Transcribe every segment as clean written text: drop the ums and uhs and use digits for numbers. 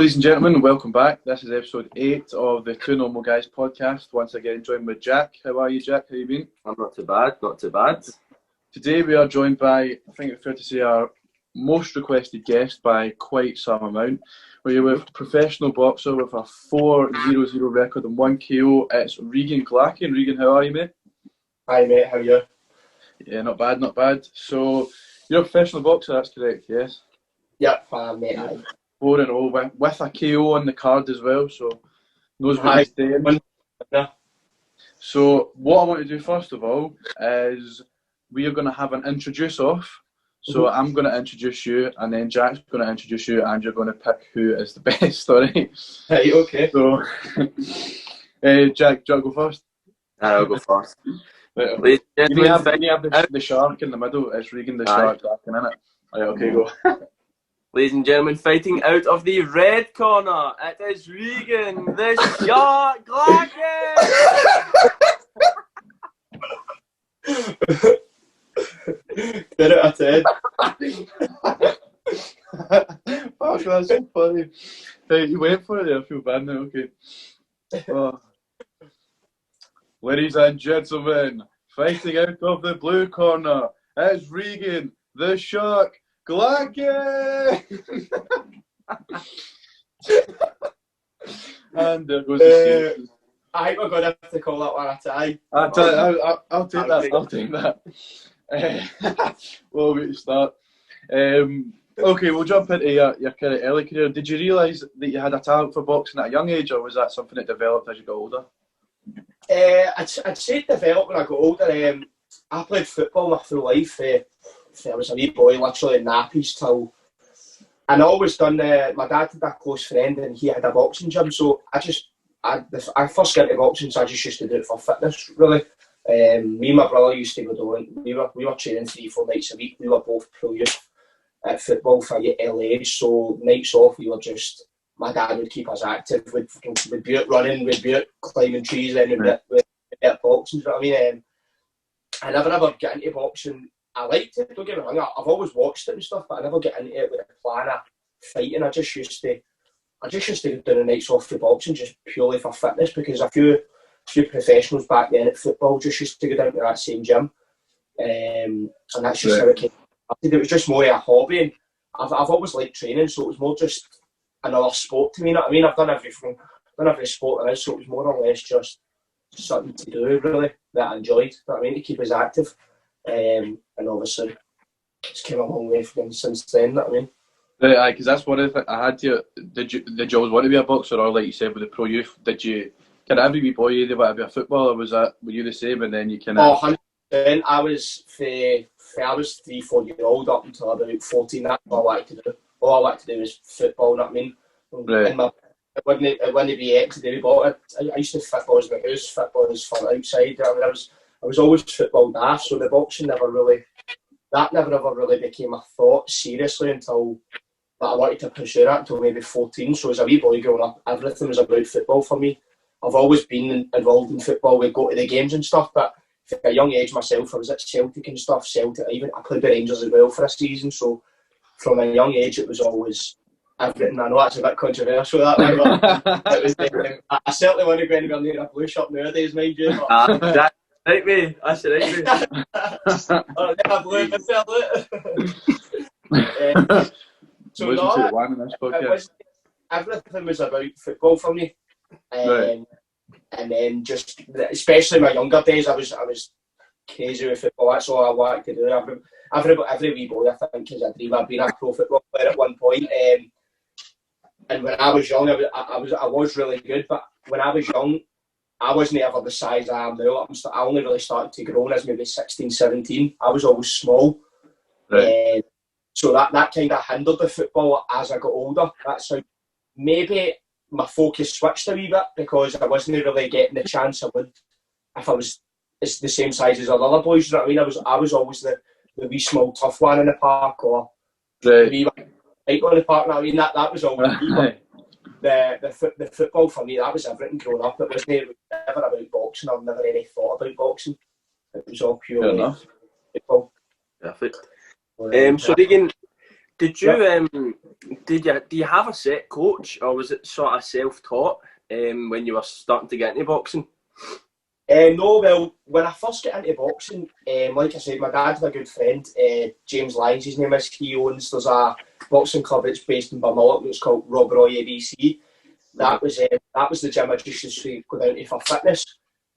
ladies and gentlemen, welcome back. This is episode 8 of the Two Normal Guys podcast. Once again, joined with Jack. How are you, Jack? How you been? I'm not too bad, not too bad. Today we are joined by, I think it's fair to say, our most requested guest by quite some amount. We're with a professional boxer with a 4-0-0 record and 1 KO. It's Regan Glackin. Regan, how are you, mate? Hi, mate. How are you? Yeah, not bad, not bad. So, you're a professional boxer, that's correct, yes? Yep, mate. 4-0 with a KO on the card as well, so knows what he's doing. So what I want to do first of all is we are going to have an introduce off. So I'm going to introduce you, and then Jack's going to introduce you, and you're going to pick who is the best, alright? Hey, okay. So, Jack, do you want to go first? I'll go first. Right. You have the shark in the middle. It's Regan the shark, Glackin, innit? Alright, okay, go. Ladies and gentlemen, fighting out of the red corner, it is Regan, the shark Glackin! 10 out of 10. Oh, that's so funny. Hey, you went for it there, I feel bad now, okay. Oh. Ladies and gentlemen, fighting out of the blue corner, it's Regan, the shark Glackin! And there goes the scene. I think we're going to have to call that one a tie. I'll take that. I'll take that. Well, we start. Okay, we'll jump into your kind of early career. Did you realise that you had a talent for boxing at a young age, or was that something that developed as you got older? I'd say it developed when I got older. I played football my full life. I was a wee boy, literally in nappies till. And I always done. My dad had a close friend, and he had a boxing gym. So I first got into boxing, so I just used to do it for fitness, really. Me and my brother used to go down. We were training 3-4 nights a week. We were both pro youth at football for a early age. So nights off, we were just. My dad would keep us active. We'd be out running, we'd be out climbing trees, and we'd be at boxing. You know what I mean? I never ever get into boxing. I liked it, don't get me wrong, I've always watched it and stuff, but I never get into it with a plan of fighting. I just used to do the nights off for boxing just purely for fitness, because a few professionals back then at football just used to go down to that same gym. And that's just how it came. It was just more a hobby, and I've always liked training, so it was more just another sport to me, you know what I mean? I've done everything, every sport there is, so it was more or less just something to do, really, that I enjoyed, you know what I mean, to keep us active. And obviously, it's came a long way since then, you know what I mean? Right, because that's one of the things I had to. Did you always want to be a boxer, or like you said with the pro youth, did you kind of every wee boy either want to be a footballer? Were you the same, and then you kind of? 100%. I was 3-4 years old up until about 14. That's all I wanted to do. All I wanted to do was football, you know what I mean? Right. It wouldn't be ex-day, but I used to football as my house, football as fun outside. I mean, I was always football daft, so the boxing never ever really became a thought seriously until I wanted to pursue that until maybe 14. So as a wee boy growing up, everything was about football for me. I've always been involved in football. We'd go to the games and stuff, but at a young age myself, I was at Celtic and stuff. I played the Rangers as well for a season. So from a young age, it was always everything. I know that's a bit controversial, that way, but it was. I certainly want to go anywhere near a blue shirt nowadays, mind you. But, Right, me. That's right, me. So everything was about football for me, and then just especially in my younger days, I was crazy with football. That's all I wanted to do. Every wee boy, I think, is a dream. I've been a pro football player at one point, and when I was young, I was really good. But when I was young, I wasn't ever the size I am now. I only really started to grow when I was maybe 16, 17. I was always small. Right. So that kind of hindered the football as I got older. That's how maybe my focus switched a wee bit, because I wasn't really getting the chance I would if I was the same size as other boys. You know what I mean? I was always the wee small tough one in the park, or the wee right on the park. I mean, that was always me. The football for me, that was everything growing up. It was never about boxing. I've never any thought about boxing. It was all purely football. Perfect. So Regan, Did you do you have a set coach, or was it sort of self-taught when you were starting to get into boxing? No, well, when I first got into boxing, like I said, my dad had a good friend, James Lyons, his name is. There's a boxing club that's based in Balmoral, it's called Rob Roy ABC. That was the gym I just used to go down to for fitness.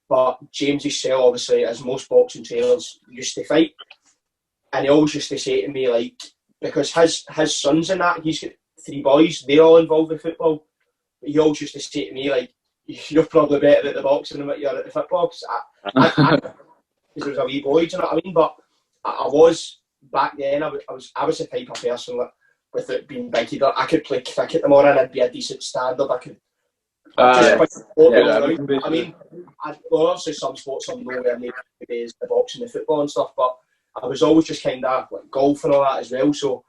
But James himself, obviously, as most boxing trainers, used to fight. And he always used to say to me, like, because his sons and that, he's got 3 boys, they're all involved with football. But he always used to say to me, like, you're probably better at the boxing than what you are at the football. Because there was a wee boy, do you know what I mean? But I was, back then, I was the type of person that, with it being big, I could play cricket tomorrow and I'd be a decent standard. I could I mean, obviously some sports I'm nowhere near as the boxing, the football and stuff, but I was always just kind of like golf and all that as well. So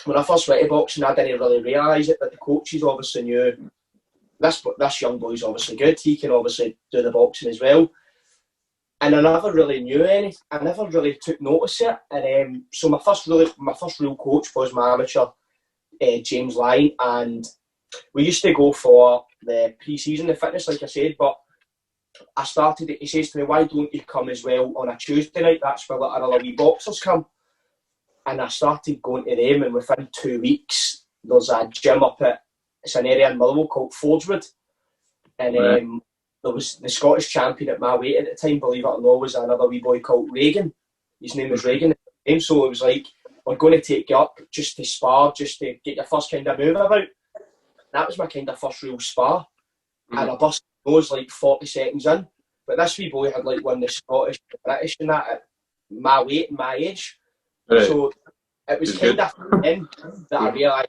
when I first went to boxing, I didn't really realise it, but the coaches obviously knew this young boy's obviously good. He can obviously do the boxing as well. And I never really knew anything. I never really took notice of it. And so my first real coach was my amateur, James Lyon, and we used to go for the pre-season, the fitness, like I said, but I started it. He says to me, why don't you come as well on a Tuesday night? That's where our wee boxers come. And I started going to them, and within 2 weeks, there's a gym up at, it's an area in Motherwell called Forgewood. And there was the Scottish champion at my weight at the time, believe it or not, was another wee boy called Regan. His name was Regan. And so it was like, we're going to take you up just to spar, just to get your first kind of move about. That was my kind of first real spar. And I busted those like 40 seconds in. But this wee boy had like won the Scottish, the British and that at my weight and my age. Right. So it was kind of then that I realised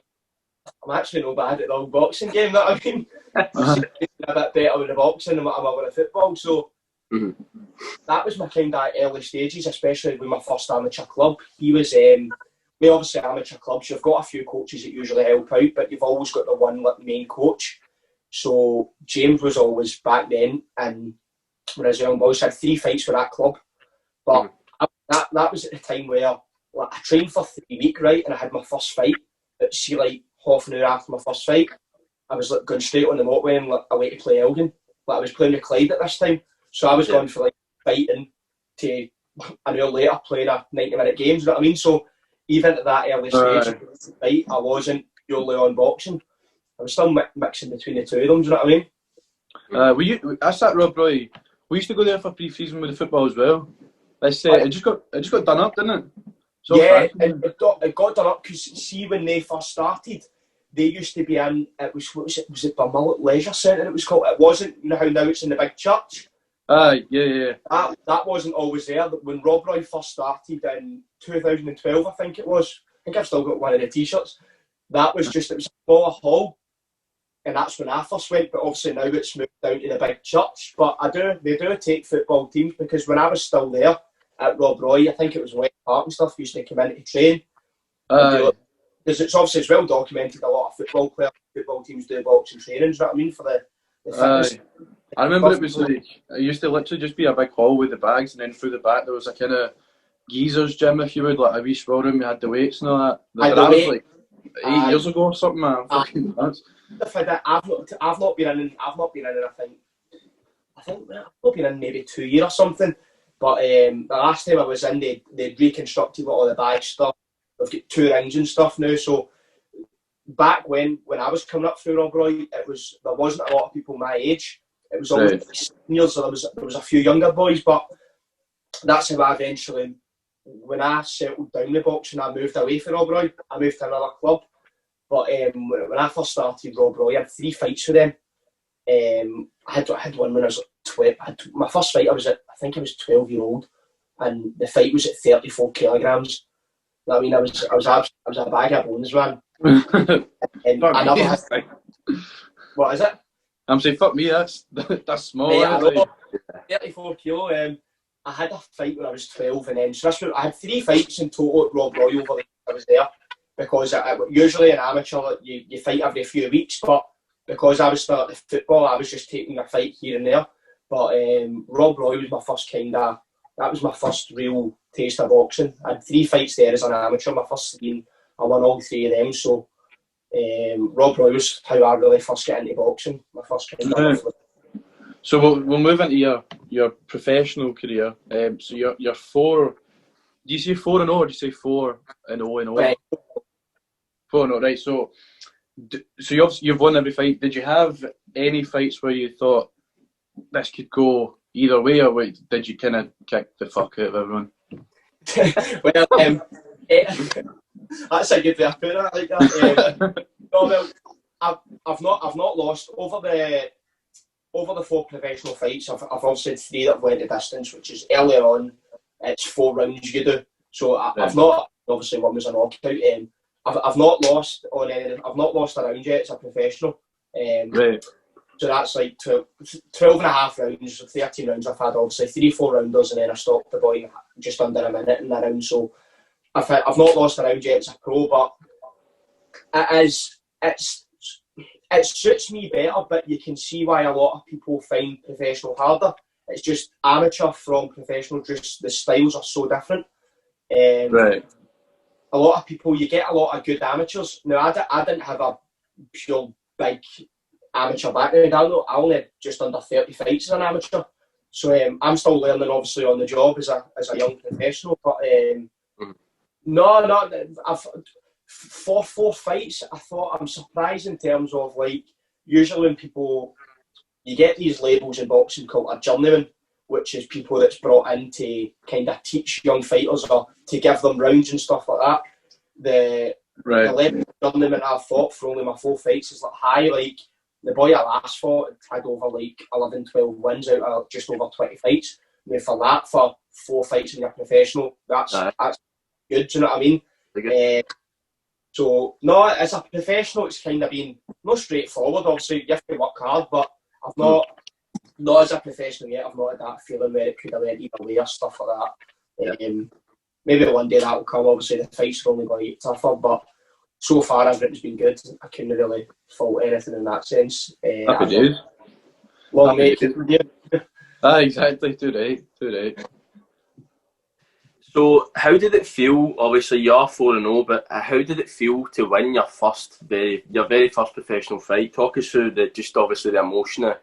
I'm actually no bad at the old boxing game, you know what I mean? A bit better with the boxing than what I am with the football. So that was my kind of early stages, especially with my first amateur club. He was, we obviously amateur clubs, you've got a few coaches that usually help out, but you've always got the one like, main coach. So James was always back then, and when I was a young boy, I had 3 fights for that club. But that was at the time where like, I trained for 3 weeks, right, and I had my first fight. But see, like half an hour after my first fight, I was like going straight on the motorway and like away to play Elgin. Like I was playing with Clyde at this time, so I was going for like fighting to an hour later playing a 90-minute game. You know what I mean? So even at that early stage, fight, I wasn't purely on boxing. I was still mixing between the two of them. Do you know what I mean? That's that Rob Roy. We used to go there for pre-season with the football as well. It just got done up, didn't it? So yeah, it got done up because see when they first started, they used to be in. Was it Balmoral Leisure Centre? It was called. It wasn't how now it's in the big church. Yeah. That wasn't always there. When Rob Roy first started in 2012, I think it was. I think I've still got one of the t-shirts. It was a smaller hall, and that's when I first went. But obviously now it's moved down to the big church. But they do take football teams because when I was still there at Rob Roy, I think it was West Park and stuff, used to come in to train. Because it's obviously it's well documented. A lot of football teams do boxing training. Do you know what I mean for the fitness. I remember it was like it used to literally just be a big hall with the bags, and then through the back there was a kind of geezer's gym, if you would, like a wee small room. You had the weights and all that. That was like 8 years ago or something, man. Fucking nuts. I've not been in. I think I've not been in maybe 2 years or something. But the last time I was in, they reconstructed all the bag stuff. They've got 2 rings and stuff now. So back when I was coming up through Rob Roy, there wasn't a lot of people my age. It was always seniors, so there was a few younger boys. But that's how I eventually, when I settled down the boxing, I moved away from Rob Roy. I moved to another club. But when I first started Rob Roy, I had 3 fights with them. I had one when I was 12. My first fight, I think I was 12-year-old, and the fight was at 34 kilograms. I mean, I was a bag of bones, man. And I never had. What is it? I'm saying, fuck me, that's small. Yeah, I know. 34 kilo. I had a fight when I was 12, and then so I had 3 fights in total at Rob Roy over the years I was there. Because usually an amateur, you fight every few weeks, but because I was starting football, I was just taking a fight here and there. But Rob Roy was my first that was my first real taste of boxing. I had 3 fights there as an amateur. My first 3 in I won all 3 of them. So Rob Roy was how I really first got into boxing. My first kind of So we'll move into your professional career. So you're 4. Do you say 4-0 or do you say 4-0 and 0? Right. 4-0, right? So you've won every fight. Did you have any fights where you thought this could go either way, or did you kind of kick the fuck out of everyone? Well, that's a good way of putting it like that. No, well, I've not lost over the 4 professional fights. I've obviously had 3 that went the distance, which is earlier on. It's 4 rounds you do. So I've not, obviously one was a knockout. I've not lost on any. I've not lost a round yet as a professional. Right. So that's like 12 and a half rounds, 13 rounds. I've had obviously 3-4 rounders, and then I stopped the boy just under a minute in the round. So I've not lost a round yet as a pro, but it suits me better. But you can see why a lot of people find professional harder. It's just amateur from professional. Just the styles are so different. Right. A lot of people, you get a lot of good amateurs. Now, I didn't have a pure big amateur background. I only had just under 30 fights as an amateur. So I'm still learning, obviously, on the job as a young professional. But for 4 fights, I thought I'm surprised in terms of, like, usually when people, you get these labels in boxing called a journeyman, which is people that's brought in to kind of teach young fighters or to give them rounds and stuff like that. The level of journeyman I've fought for only my 4 fights is like high. Like the boy I last fought had over like 11, 12 wins out of just over 20 fights. I mean, for 4 fights in your professional, that's good. Do you know what I mean? So no, as a professional, it's kind of been not straightforward. Obviously, you have to work hard, but I've not as a professional yet. I've not had that feeling where it could have went either way or stuff like that. Maybe one day that will come. Obviously, the fights are only going to get tougher, but so far everything's been good. I couldn't really fault anything in that sense. Happy days. Long mate. Exactly. Too right. So, how did it feel? Obviously, you're 4-0, but how did it feel to win your very first professional fight? Talk us through obviously the emotion of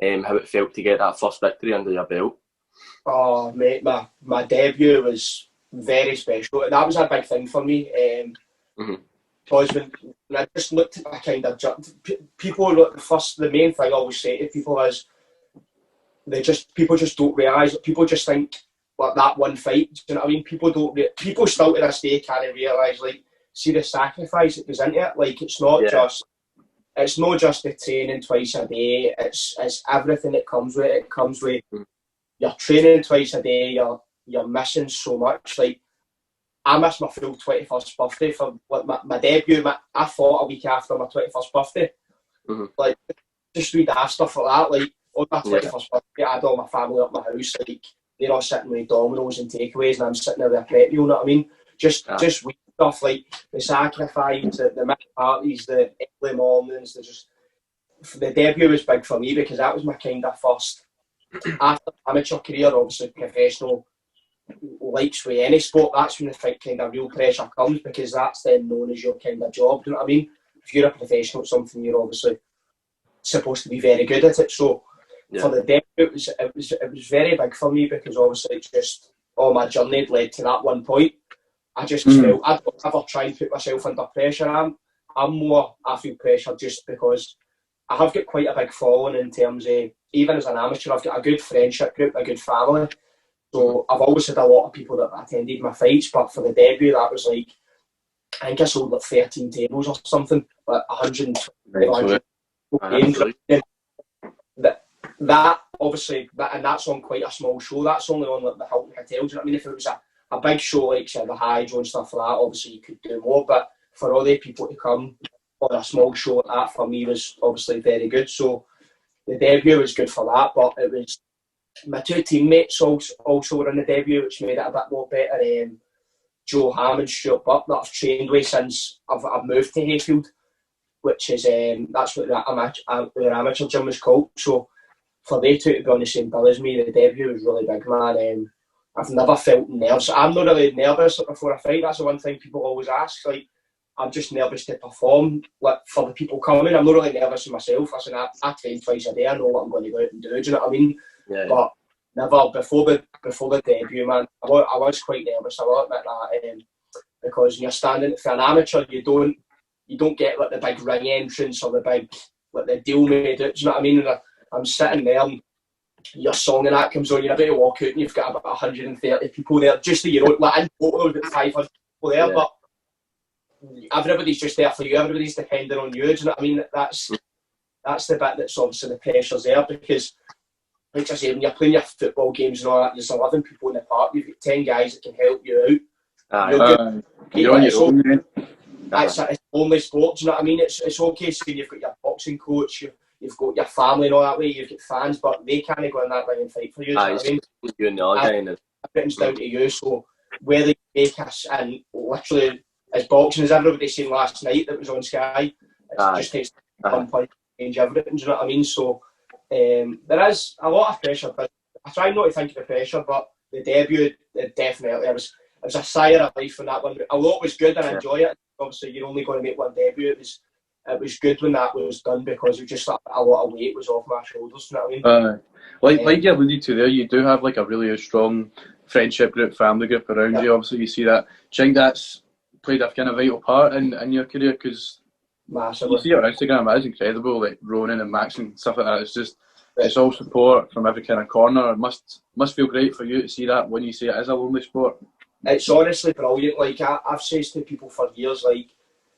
how it felt to get that first victory under your belt. Oh, mate, my debut was very special. That was a big thing for me. Because when I just looked at my kind of people, the main thing I always say to people is people just don't realise. People just think like that one fight. Do you know what I mean? People still to this day can't realise, like, see the sacrifice that goes into it. Like it's not just the training twice a day. It's everything that comes with it. It comes with you're training twice a day. You're missing so much. Like I missed my full 21st birthday for my debut. I fought a week after my 21st birthday. Like just read that stuff like that. Like on my 21st birthday, I had all my family up my house. Like they're all sitting with Dominoes and takeaways, and I'm sitting there with a prep meal. You know what I mean? Just weird stuff like the sacrifice, the mixed parties, the early mornings. The debut was big for me because that was my kind of first after amateur career, obviously professional. Likes with any sport, that's when the kind of real pressure comes because that's then known as your kind of job. Do you know what I mean? If you're a professional at something, you're obviously supposed to be very good at it. So for the debut, it was very big for me because obviously it's just all my journey had led to that one point. I just felt I don't ever try and put myself under pressure. I feel pressure just because I have got quite a big following in terms of even as an amateur, I've got a good friendship group, a good family. So I've always had a lot of people that attended my fights, but for the debut, that was like, I think I sold like 13 tables or something, like 120 games. That obviously, and that's on quite a small show. That's only on like the Hilton Hotel. Do you know what I mean? If it was a big show like say the Hydro and stuff like that, obviously you could do more. But for all the people to come on a small show like that, for me was obviously very good. So the debut was good for that, but it was. My 2 teammates also were in the debut, which made it a bit more better. Joe Ham and Stuart Buck that I've trained with since I've moved to Hayfield, which is that's what the amateur gym was called. So for they 2 to be on the same bill as me, the debut was really big, man. I've never felt nerves. I'm not really nervous before a fight. That's the one thing people always ask. Like, I'm just nervous to perform for the people coming. I'm not really nervous myself. I train twice a day. I know what I'm going to go out and do. Do you know what I mean? Yeah. But never before the debut, man. I was quite nervous. I will admit that, because when you're standing for an amateur, you don't get like the big ring entrance or the big like the deal made. Do you know what I mean? And I'm sitting there, and your song and that comes on. You're about to walk out, and you've got about 130 people there. Just so you know, like in total, about 500 people there, but everybody's just there for you. Everybody's depending on you. Do you know what I mean? That's the bit that's obviously the pressure's there, because, like I say, when you're playing your football games and all that, there's 11 people in the park. You've got 10 guys that can help you out. You're on your own, man. It's only sport. Do you know what I mean? It's okay saying you've got your boxing coach, you've got your family and all that way. You've got fans, but they can't go in that ring and fight for you. Do you know what I mean? You and the other guy. Everything's down to you. So whether you make us, and literally, as boxing as everybody seen last night that was on Sky, it just takes 1 point to change everything. Do you know what I mean? So there is a lot of pressure, but I try not to think of the pressure. But the debut, it definitely, it was a sigh of relief in that one. Although it was good and I enjoy it, obviously you're only going to make one debut. It was good when that was done, because it just a lot of weight was off my shoulders. You know what I mean? Like you alluded to there, you do have like a really strong friendship group, family group around you. Obviously, you see that. Do you think that's played a kind of vital part in your career? Because you see it on Instagram, it's incredible, like Ronan and Max and stuff like that. It's just, it's all support from every kind of corner. It must feel great for you to see that when you see it as a lonely sport. It's honestly brilliant. Like I've said to people for years, like,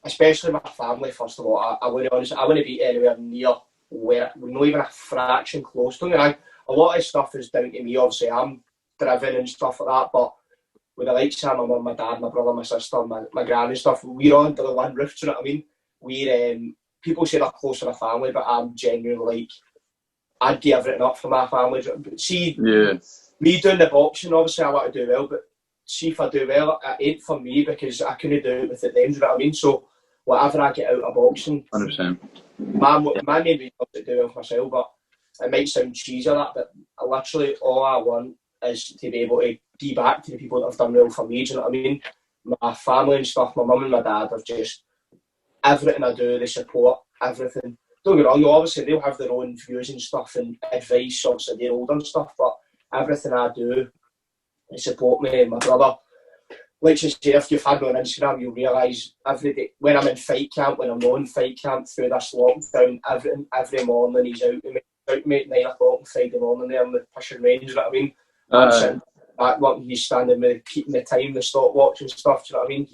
especially my family, first of all, I want to be anywhere near where we're not even a fraction close to me. A lot of stuff is down to me. Obviously, I'm driven and stuff like that, but with the likes of my mum, my dad, my brother, my sister, my gran and stuff, we're all under the one roof. Do you know what I mean? We're people say they're close to the family, but I'm genuinely like, I'd give everything up for my family. But see, me doing the boxing, obviously I want to do well, but see if I do well, it ain't for me, because I couldn't do it with it them. Do you know what I mean? So whatever I get out of boxing, 100%. My main reason to do it with myself, but it might sound cheesy or that, but literally all I want is to be able to give back to the people that have done well for me. Do you know what I mean? My family and stuff, my mum and my dad have just, everything I do, they support everything. Don't get me wrong, obviously they'll have their own views and stuff and advice, obviously they're older and stuff, but everything I do, they support me. My brother, like you say, if you've had me on Instagram, you'll realise every day, when I'm in fight camp, when I'm not in fight camp through this lockdown, every morning he's out with me at 9 o'clock on Friday morning there in the pushing range. You know what I mean? I'm sitting back, he's standing with keeping the time, the stopwatch and stuff. Do you know what I mean?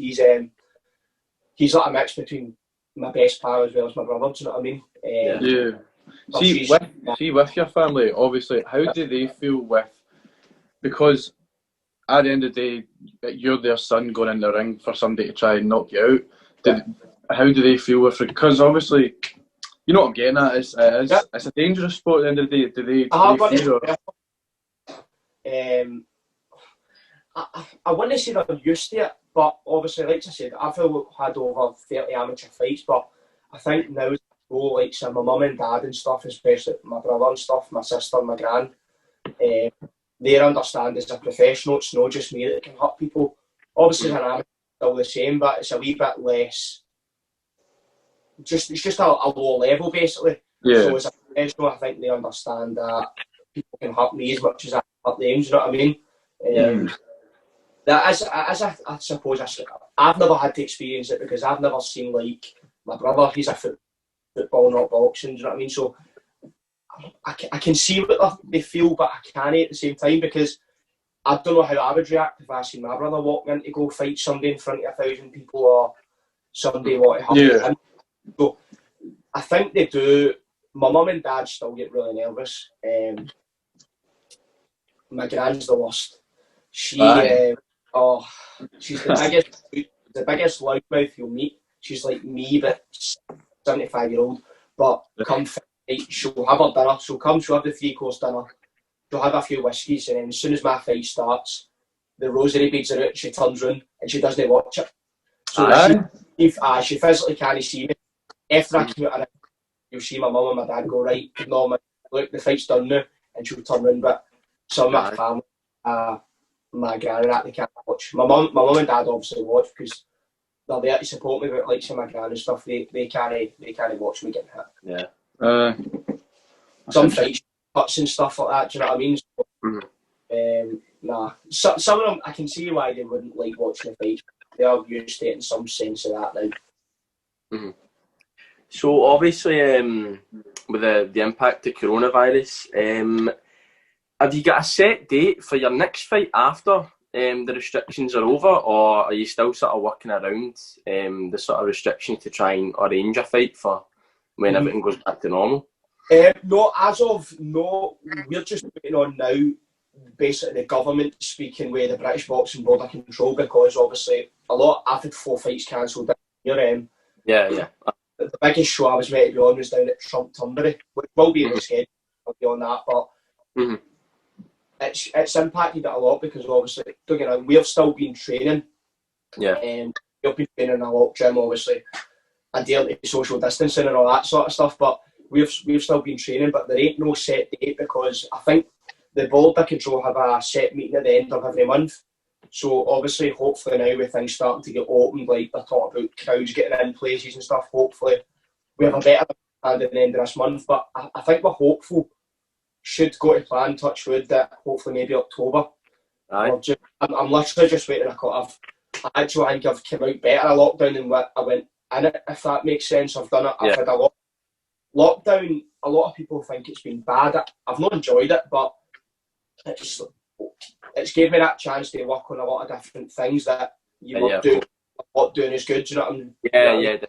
He's like a mix between my best pal as well as my brother. Do you know what I mean? See, with your family, obviously, how do they feel with, because at the end of the day, you're their son going in the ring for somebody to try and knock you out. How do they feel with it? Because obviously, you know what I'm getting at, it's a dangerous sport at the end of the day. Do they fear I wouldn't say that I'm used to it, but obviously, like I said, I've had over 30 amateur fights, but I think now, like so my mum and dad and stuff, especially my brother and stuff, my sister, my gran, they understand as a professional, it's not just me that can hurt people. Obviously, as an amateur, it's still the same, but it's a wee bit less. It's just a lower level, basically. Yeah. So as a professional, I think they understand that people can hurt me as much as I hurt them. Do you know what I mean? That I suppose I've never had to experience it, because I've never seen, like, my brother, he's a football, not boxing. Do you know what I mean? So I can see what they feel, but I can't at the same time, because I don't know how I would react if I seen my brother walking in to go fight somebody in front of 1,000 people, or somebody want to hurt him. So I think they do. My mum and dad still get really nervous. My gran's the worst. She's the biggest loudmouth you'll meet. She's like me, but 75-year-old. But come fight, she'll have her dinner. She'll have the 3-course dinner. She'll have a few whiskies, and then as soon as my fight starts, the rosary beads are out, she turns round and she doesn't watch it. So she physically can't see me. After I come out, you'll see my mum and my dad go, right, no, look, the fight's done now, and she'll turn round. But some of my family, my gran and that, they can't watch. My mum and dad obviously watch, because they're there to support me, but like some of my gran and stuff, they can't watch me getting hit. Yeah. Some fights, cuts and stuff like that. Do you know what I mean? So, nah. So, some of them, I can see why they wouldn't like watching the fights. They are used to it in some sense of that now. So obviously, with the impact of coronavirus, have you got a set date for your next fight after the restrictions are over, or are you still sort of working around the sort of restrictions to try and arrange a fight for when everything goes back to normal? No, we're just waiting on now, basically the government speaking with the British Boxing Board of Control, because obviously I've had 4 fights cancelled this year. Yeah. The biggest show I was meant to be on was down at Trump Tunbury, which will be in the schedule, I'll be on that, but it's impacted it a lot because obviously, don't get me wrong, we've still been training. Yeah. We've been training in a lot of gym, obviously, adhering to social distancing and all that sort of stuff, but we've still been training, but there ain't no set date because I think the board of control have a set meeting at the end of every month. So obviously, hopefully now with things starting to get opened, like they're talking about crowds getting in places and stuff, hopefully we have a better hand at the end of this month. But I think we're hopeful, should go to plan, touch wood, that hopefully maybe October. Aye. I'm literally just waiting. I actually think I've come out better a lockdown than what I went in it, if that makes sense. I've done it. I've had a lot. Lockdown, a lot of people think it's been bad. I've not enjoyed it, but it's gave me that chance to work on a lot of different things that you were doing is good. Do you know what I mean?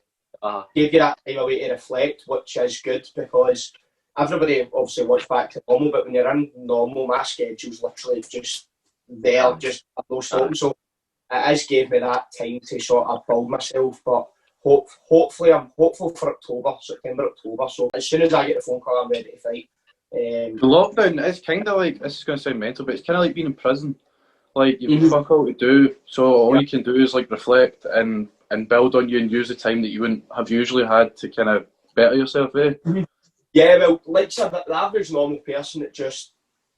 Gave you that time away to reflect, which is good because everybody obviously wants back to normal, but when you're in normal, my schedule's literally just there, just no stopping. So it has gave me that time to sort of build myself, but hopefully I'm hopeful for September, October. So as soon as I get the phone call, I'm ready to fight. The lockdown is kind of like, this is going to sound mental, but it's kind of like being in prison. Like, you've fuck all to do, so all you can do is like reflect and build on you and use the time that you wouldn't have usually had to kind of better yourself, eh? Yeah, well, like the average normal person that just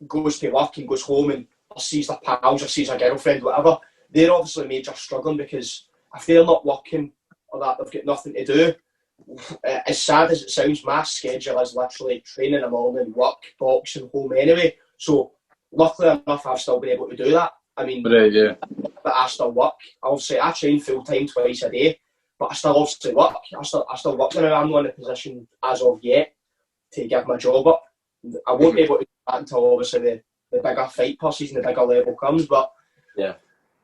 goes to work and goes home and or sees their pals or sees their girlfriend, whatever, they're obviously major struggling because if they're not working or that, they've got nothing to do. As sad as it sounds, my schedule is literally training in the morning, work, boxing, home anyway. So luckily enough, I've still been able to do that. I mean, but I still work. Obviously, I train full time twice a day, but I still obviously work. I still work. Now I'm not in a position as of yet to give my job up. I won't be able to do that until obviously the bigger fight pushes and the bigger level comes. But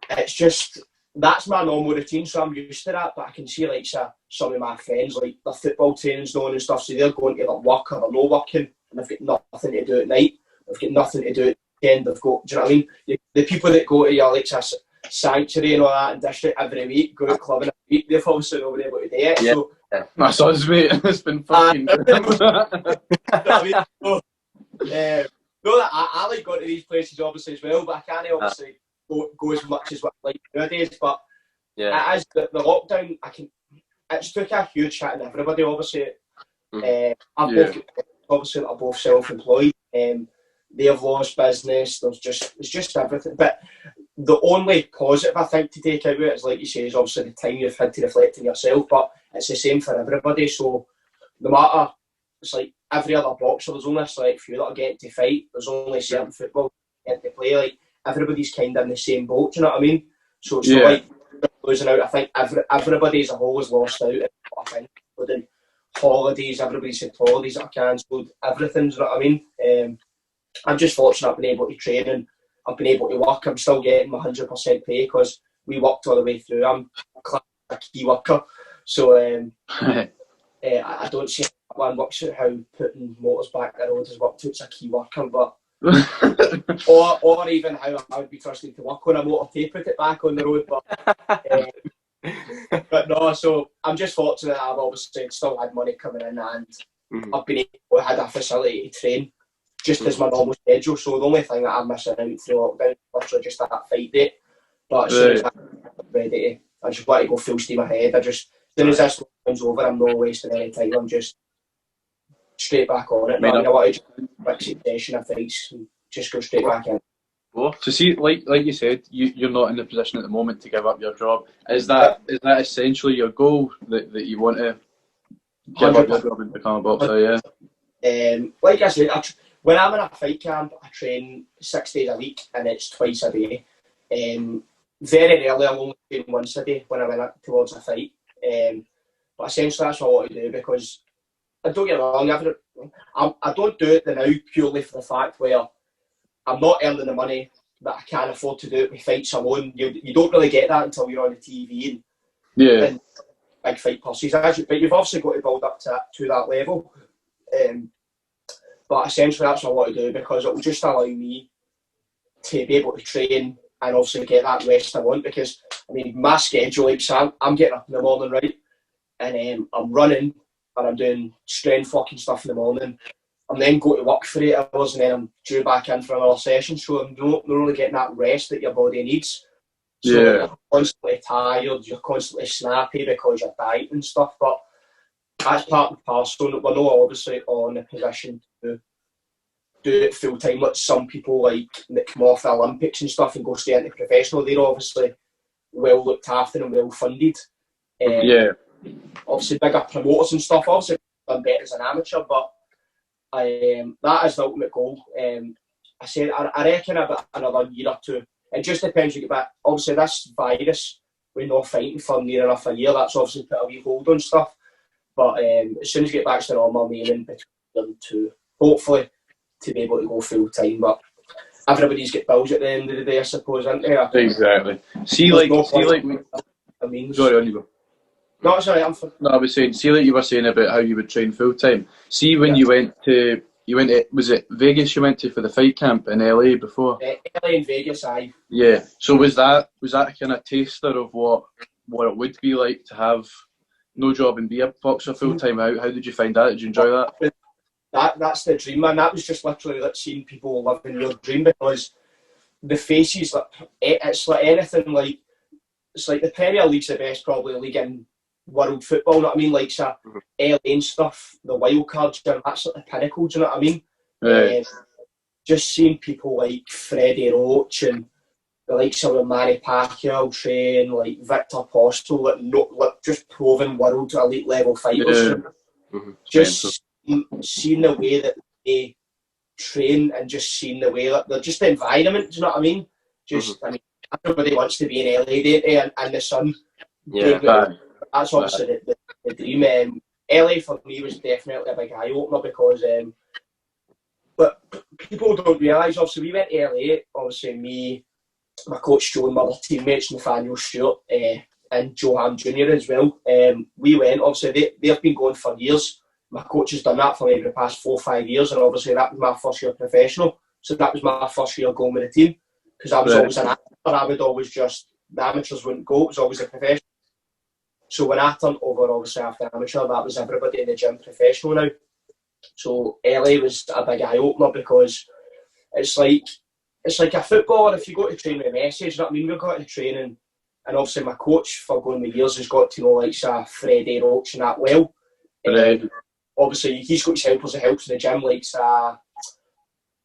it's just that's my normal routine, so I'm used to that. But I can see like some of my friends, like their football training's going and stuff, so they're going to like work or they're not working, and they've got nothing to do at night. They've got nothing to do at the end. They've got, do you know what I mean? The people that go to your like sanctuary and all that and district every week, go to club in a week, they've obviously not been able to do it. Yeah. So, my son's mate, it's been fucking. I like going to these places obviously as well, but I can't obviously go as much as what I like nowadays. But as the lockdown, it's took a huge hit on everybody. Obviously, obviously are both self-employed. They have lost business. It's just everything. But the only positive I think to take out of it is, like you say, is obviously the time you've had to reflect on yourself. But it's the same for everybody. So no matter, it's like every other boxer. There's only a select few that are getting to fight. There's only certain football getting to play. Like everybody's kind of in the same boat. Do you know what I mean? So it's not like losing out. I think everybody as a whole has lost out. I think, including holidays. Everybody's had holidays that are cancelled. Everything. Do you know what I mean? I'm just fortunate I've been able to train and I've been able to work. I'm still getting my 100% pay because we worked all the way through. I'm a key worker, so I don't see how one works out how putting motors back on the road has worked out as a key worker, but or even how I would be trusted to work on a motor to put it back on the road. But no, so I'm just fortunate that I've obviously still had money coming in and I've been able to have a facility to train just as my normal schedule. So the only thing that I'm missing out through lockdown is literally just that fight date. But as soon as I'm ready I just want to go full steam ahead. As soon as this lockdown's over, I'm not wasting any time. I'm just straight back on it. I want to just quick succession of fights and just go straight back in. Both. So see, like you said, you're not in the position at the moment to give up your job. Is that essentially your goal, that you want to give up your job and become a boxer? Yeah. Like I said, when I'm in a fight camp, I train 6 days a week and it's twice a day. Very rarely I'll only train once a day when I'm in towards a fight. But essentially that's what I want to do, because I don't get me wrong, I don't do it now purely for the fact where I'm not earning the money that I can afford to do it with fights alone. You don't really get that until you're on the TV and big fight purses. But you've obviously got to build up to that level. But essentially that's what I want to do, because it will just allow me to be able to train and obviously get that rest I want. Because, I mean, my schedule, like, so I'm getting up in the morning, right? And I'm running and I'm doing strength fucking stuff in the morning. I'm then going to work for 8 hours and then I'm due back in for another session. So I'm not really getting that rest that your body needs. So you're constantly tired, you're constantly snappy because you're dieting and stuff. But that's part and parcel. We're not obviously on a position to do it full time like some people like that come off the Olympics and stuff and go straight into professional. They're obviously well looked after and well funded. Obviously bigger promoters and stuff. Obviously done better as an amateur, but that is the ultimate goal. I said I reckon about another year or two. It just depends. You get back. Obviously, this virus we're not fighting for near enough a year. That's obviously put a wee hold on stuff. But as soon as we get back to normal, I'm aiming between them two, hopefully, to be able to go full time. But everybody's got bills at the end of the day, I suppose, aren't they? Exactly. Sorry, on you go. No, sorry, No, I was saying, see, like you were saying about how you would train full time. See, when you went to, was it Vegas you went to for the fight camp in LA before? LA and Vegas, aye. Yeah. So was that a kind of taster of what it would be like to have no job and be a boxer full time? How did you find that? Did you enjoy that? That's the dream, man. That was just literally like seeing people living your dream, because the faces, like, it's like anything, like, it's like the Premier League's the best probably league in world football, you know what I mean? Like, so LA and stuff, the wild cards, that's like the pinnacle, do you know what I mean? Right. Just seeing people like Freddie Roach and the likes of Manny Pacquiao train, like Victor Postel, like just proven world elite level fighters. Just seeing the way that they train and just seeing the way that they're just the environment, do you know what I mean? Just, I mean, everybody wants to be in LA, don't they? And the sun. Yeah. That's obviously the dream. LA for me was definitely a big eye opener, because but people don't realise, obviously we went to LA, obviously me, my coach Joe and my other teammates Nathaniel Stewart and Johan Jr. as well. We went, obviously they've been going for years. My coach has done that for maybe the past 4 or 5 years, and obviously that was my first year professional, so that was my first year going with the team, because I was always an amateur. I would always just, the amateurs wouldn't go, it was always a professional. So when I turned over, obviously after amateur, that was everybody in the gym professional now. So LA was a big eye opener, because it's like a footballer. If you go to train with Messi, you know what I mean? We've got to train, and obviously my coach for going with years has got to know like Freddie Roach and that well. Obviously he's got his helpers that helps in the gym, like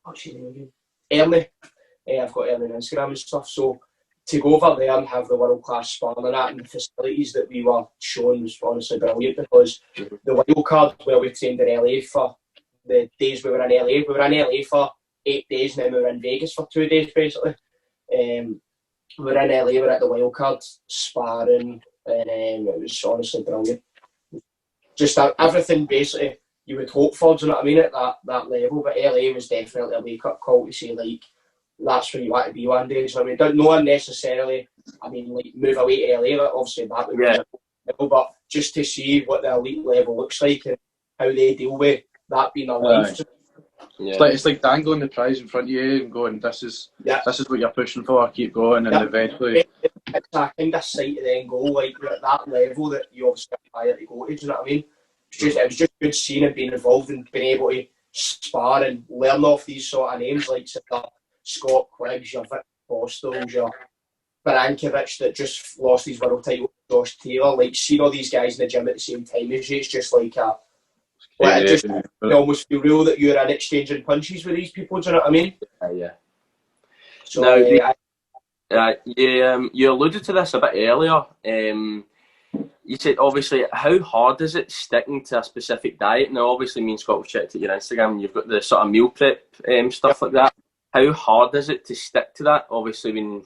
what's his name again? Ernie. I've got Ernie on Instagram and stuff. So to go over there and have the world-class sparring and that, and the facilities that we were shown was honestly brilliant, because the wild card where we trained in LA for the days we were in LA, for 8 days, and then we were in Vegas for 2 days basically. We were in LA, we were at the wild card sparring, and it was honestly brilliant. Just everything basically you would hope for, do you know what I mean, at that level. But LA was definitely a wake-up call to say, like, that's where you want to be one day. So I mean, no one necessarily, I mean, like, move away to LA, but obviously that would be, but just to see what the elite level looks like and how they deal with that being their life. Yeah. It's like dangling the prize in front of you and going, this is what you're pushing for, keep going, and eventually it's a kind of sight of the end goal, like at that level that you obviously aspire to go to, do you know what I mean? It was just good seeing and being involved and being able to spar and learn off these sort of names, like Scott Quiggs, your Victor Postels, your Barankovic that just lost his world title, Josh Taylor, like seeing all these guys in the gym at the same time as you, it's just like you almost feel real that you're in exchanging punches with these people, do you know what I mean? Yeah. So now, you alluded to this a bit earlier. You said, obviously, how hard is it sticking to a specific diet? Now, obviously, me and Scott have checked at your Instagram, and you've got the sort of meal prep stuff like that. How hard is it to stick to that? Obviously, when,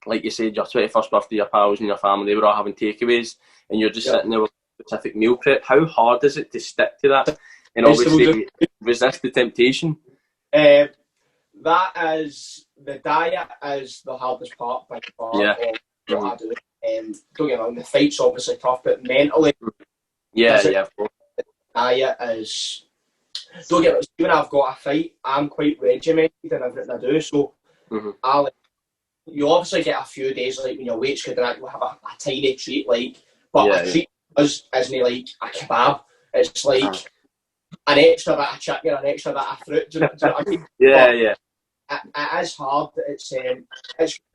like you said, your 21st birthday, your pals and your family, they were all having takeaways, and you're just sitting there with a specific meal prep. How hard is it to stick to that? And obviously, resist the temptation? That is, the diet is the hardest part by far of what I do. Don't get me wrong, the fight's obviously tough, but mentally, of course. The diet is. Don't get me wrong, when I've got a fight, I'm quite regimented in everything I do. So, you obviously get a few days like when your weight's good, and you'll have a tiny treat, but a treat isn't like a kebab. It's like an extra bit of chicken, an extra bit of fruit. Do you know what I mean? It is hard. It's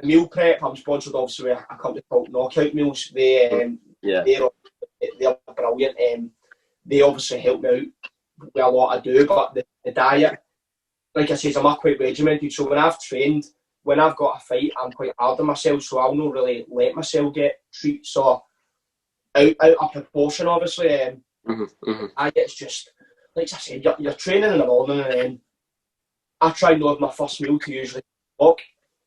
meal prep. I'm sponsored obviously with a company called Knockout Meals. They're brilliant. They obviously help me out with a lot I do, but the diet, like I said, I'm quite regimented. So when I've trained, when I've got a fight, I'm quite hard on myself. So I'll not really let myself get treats or out of proportion. Obviously, it's just like I said, you're training in the morning, and then I try not to have my first meal to usually walk.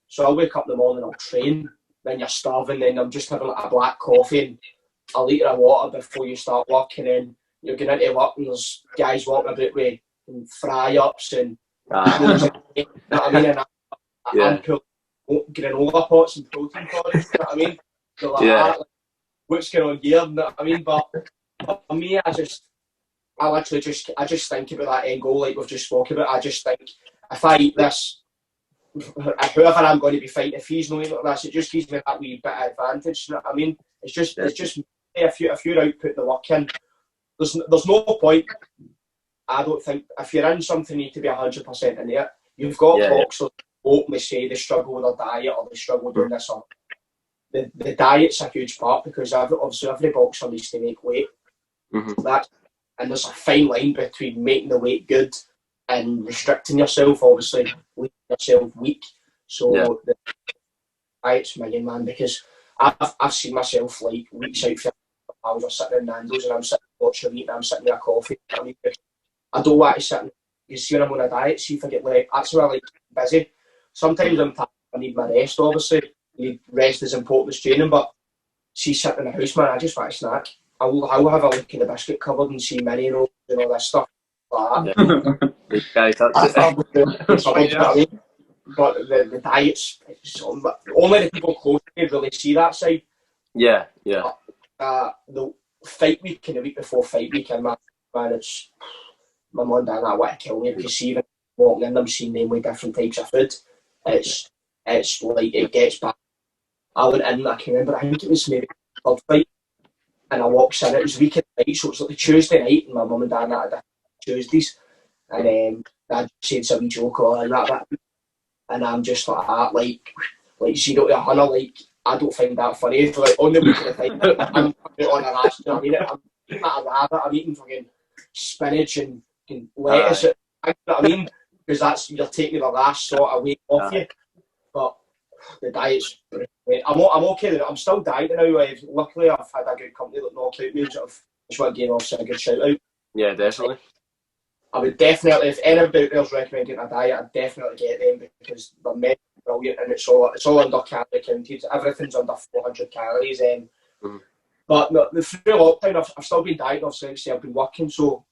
So I'll wake up in the morning, I'll train, then you're starving, then I'm just having like a black coffee and a litre of water before you start work, and then you're going into work and there's guys walking about with fry-ups and you know what I mean? And I'm pulling granola pots and protein powders, you know what I mean? So like, what's going on here, you know what I mean? But for me, I just think about that end goal like we've just spoken about. I just think, if I eat this, whoever I'm going to be fighting, if he's not eating like this, it just gives me that wee bit of advantage. You know what I mean? It's just if you're out putting the work in, there's no point. I don't think if you're in something, you need to be 100% in it. You've got boxers who openly say they struggle with their diet or they struggle doing this. Or the diet's a huge part because obviously every boxer needs to make weight. And there's a fine line between making the weight good and restricting yourself, obviously, leaving yourself weak. So the diet's million, man, because I've seen myself like weeks out for hours or sitting in Nando's and I'm sitting watching them eat and I'm sitting with a coffee. I don't want to sit and you see when I'm on a diet, see if I get like that's where I like busy. Sometimes I'm tired, I need my rest, obviously. Rest is important as training, but see sitting in the house, man, I just want a snack. I'll have a look in the biscuit cupboard and see mini rolls and all this stuff like that. But the diet's only the people close to me really see that side. The fight week and the week before fight week, and man, it's my mum and dad want to kill me because even walking in, I'm seeing them with different types of food. It's like it gets back. I went in, I can remember, I think it was maybe a third fight. And I walks in, it was weekend night, so it's like the Tuesday night, and my mum and dad had Tuesdays. And Dad said some joke or that. And I'm just like that, like 0 to 100, like, I don't find that funny. Like, on the weekend night, I'm on a rash, you know what I mean? I'm eating a rabbit, I'm eating fucking spinach and lettuce, you know what I mean? Because you're taking the last sort of weight off you. But the diet's brilliant. I'm okay. I'm still dieting now. Luckily, I've had a good company like Knockout Meals that I've just want to give obviously a good shout out. Yeah, definitely. I would definitely, if anybody else recommending a diet, I'd definitely get them because they're made brilliant and it's all under calorie counted. Everything's under 400 calories. But through lockdown, I've still been dieting. Obviously, I've been working, so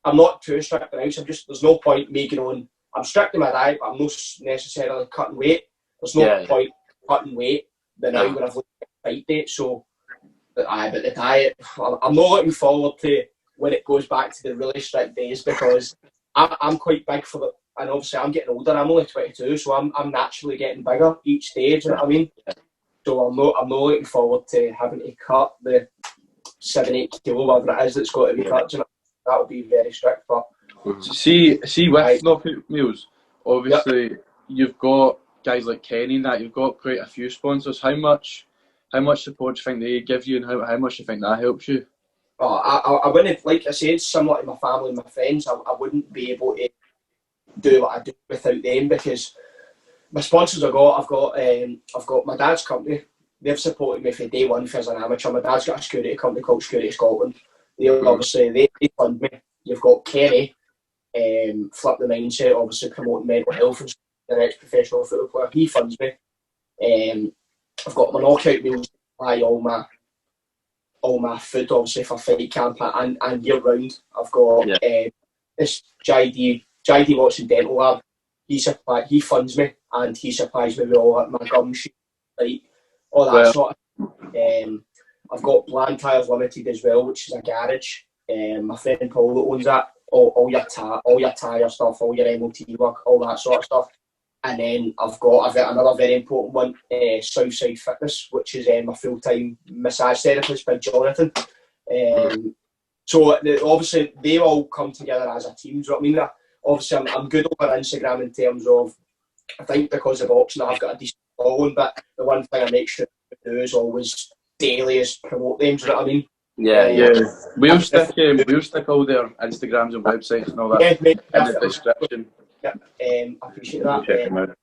I'm not too strict now. So there's no point me going on. I'm strict in my diet, but I'm not necessarily cutting weight. There's no point cutting weight than now when I've looked at the fight date. So, but the diet, I'm not looking forward to when it goes back to the really strict days because I'm quite big for it. And obviously I'm getting older. I'm only 22, so I'm naturally getting bigger each day. Do you know what I mean? So I'm not looking forward to having to cut the 7-8 kilo whatever it is that's got to be cut. You know? That'll be very strict. But see with Knockout Meals, obviously you've got guys like Kenny and that. You've got quite a few sponsors. How much support do you think they give you, and how much do you think that helps you? I wouldn't, like I said, similar to my family and my friends, I wouldn't be able to do what I do without them because my sponsors I've got my dad's company. They've supported me from day one as an amateur. My dad's got a security company called Security Scotland. They fund me. You've got Kenny, Flip the Mindset, obviously promoting mental health and the next professional football player. He funds me. I've got my knockout meals to buy all my food, obviously, for fight camp and year round. I've got this JD Watson Dental Lab. He funds me and he supplies me with all my gum sheet, like all that sort of. I've got Bland Tires Limited as well, which is a garage. My friend Paul that owns that. All your tyre stuff, all your MOT work, all that sort of stuff. And then I've got another very important one, Southside Fitness, which is my full-time massage therapist by Jonathan. So obviously they all come together as a team. Do you know what I mean? Obviously I'm good over Instagram in terms of, I think because of boxing I've got a decent following, but the one thing I make sure to do is always daily is promote them. Do you know what I mean? Yeah. We'll stick all their Instagrams and websites and all that in the description. Yeah, I appreciate that.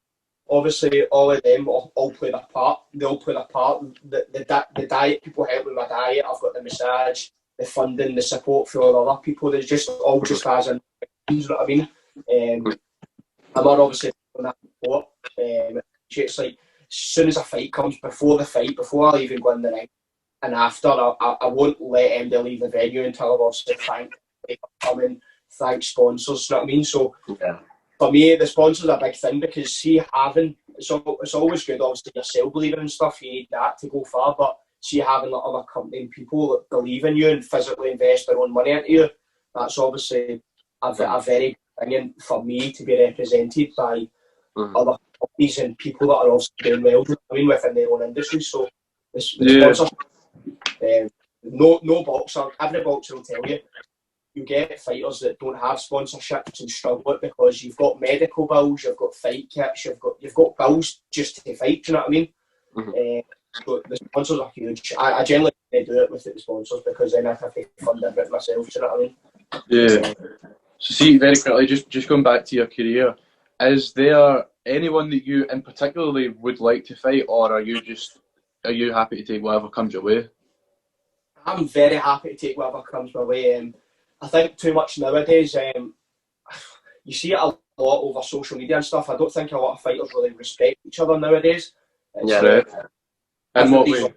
Obviously, all of them all play their part. They all play their part. The diet, people help with my diet. I've got the massage, the funding, the support for all the other people. There's just all just as in, you know what I mean? I'm not obviously on that support. It's like as soon as a fight comes, before I even go in the ring, and after, I won't let anybody leave the venue until I've obviously thanked them for coming, thank sponsors. You know what I mean? So. Yeah. For me, the sponsors are a big thing because it's always good, obviously, yourself believing in stuff, you need that to go far, but having like, other company and people that believe in you and physically invest their own money into you, that's obviously a very good thing for me to be represented by other companies and people that are also doing well, within their own industry. So the sponsors, no boxer, every boxer will tell you, you get fighters that don't have sponsorships and struggle it because you've got medical bills, you've got fight kits, you've got bills just to fight. Do you know what I mean? So the sponsors are huge. I generally do it with the sponsors because then I have to fund it myself. Do you know what I mean? Yeah. So see, very quickly, just going back to your career, is there anyone that you in particularly would like to fight, or are you happy to take whatever comes your way? I'm very happy to take whatever comes my way. I think too much nowadays, you see it a lot over social media and stuff. I don't think a lot of fighters really respect each other nowadays. Right. And what way?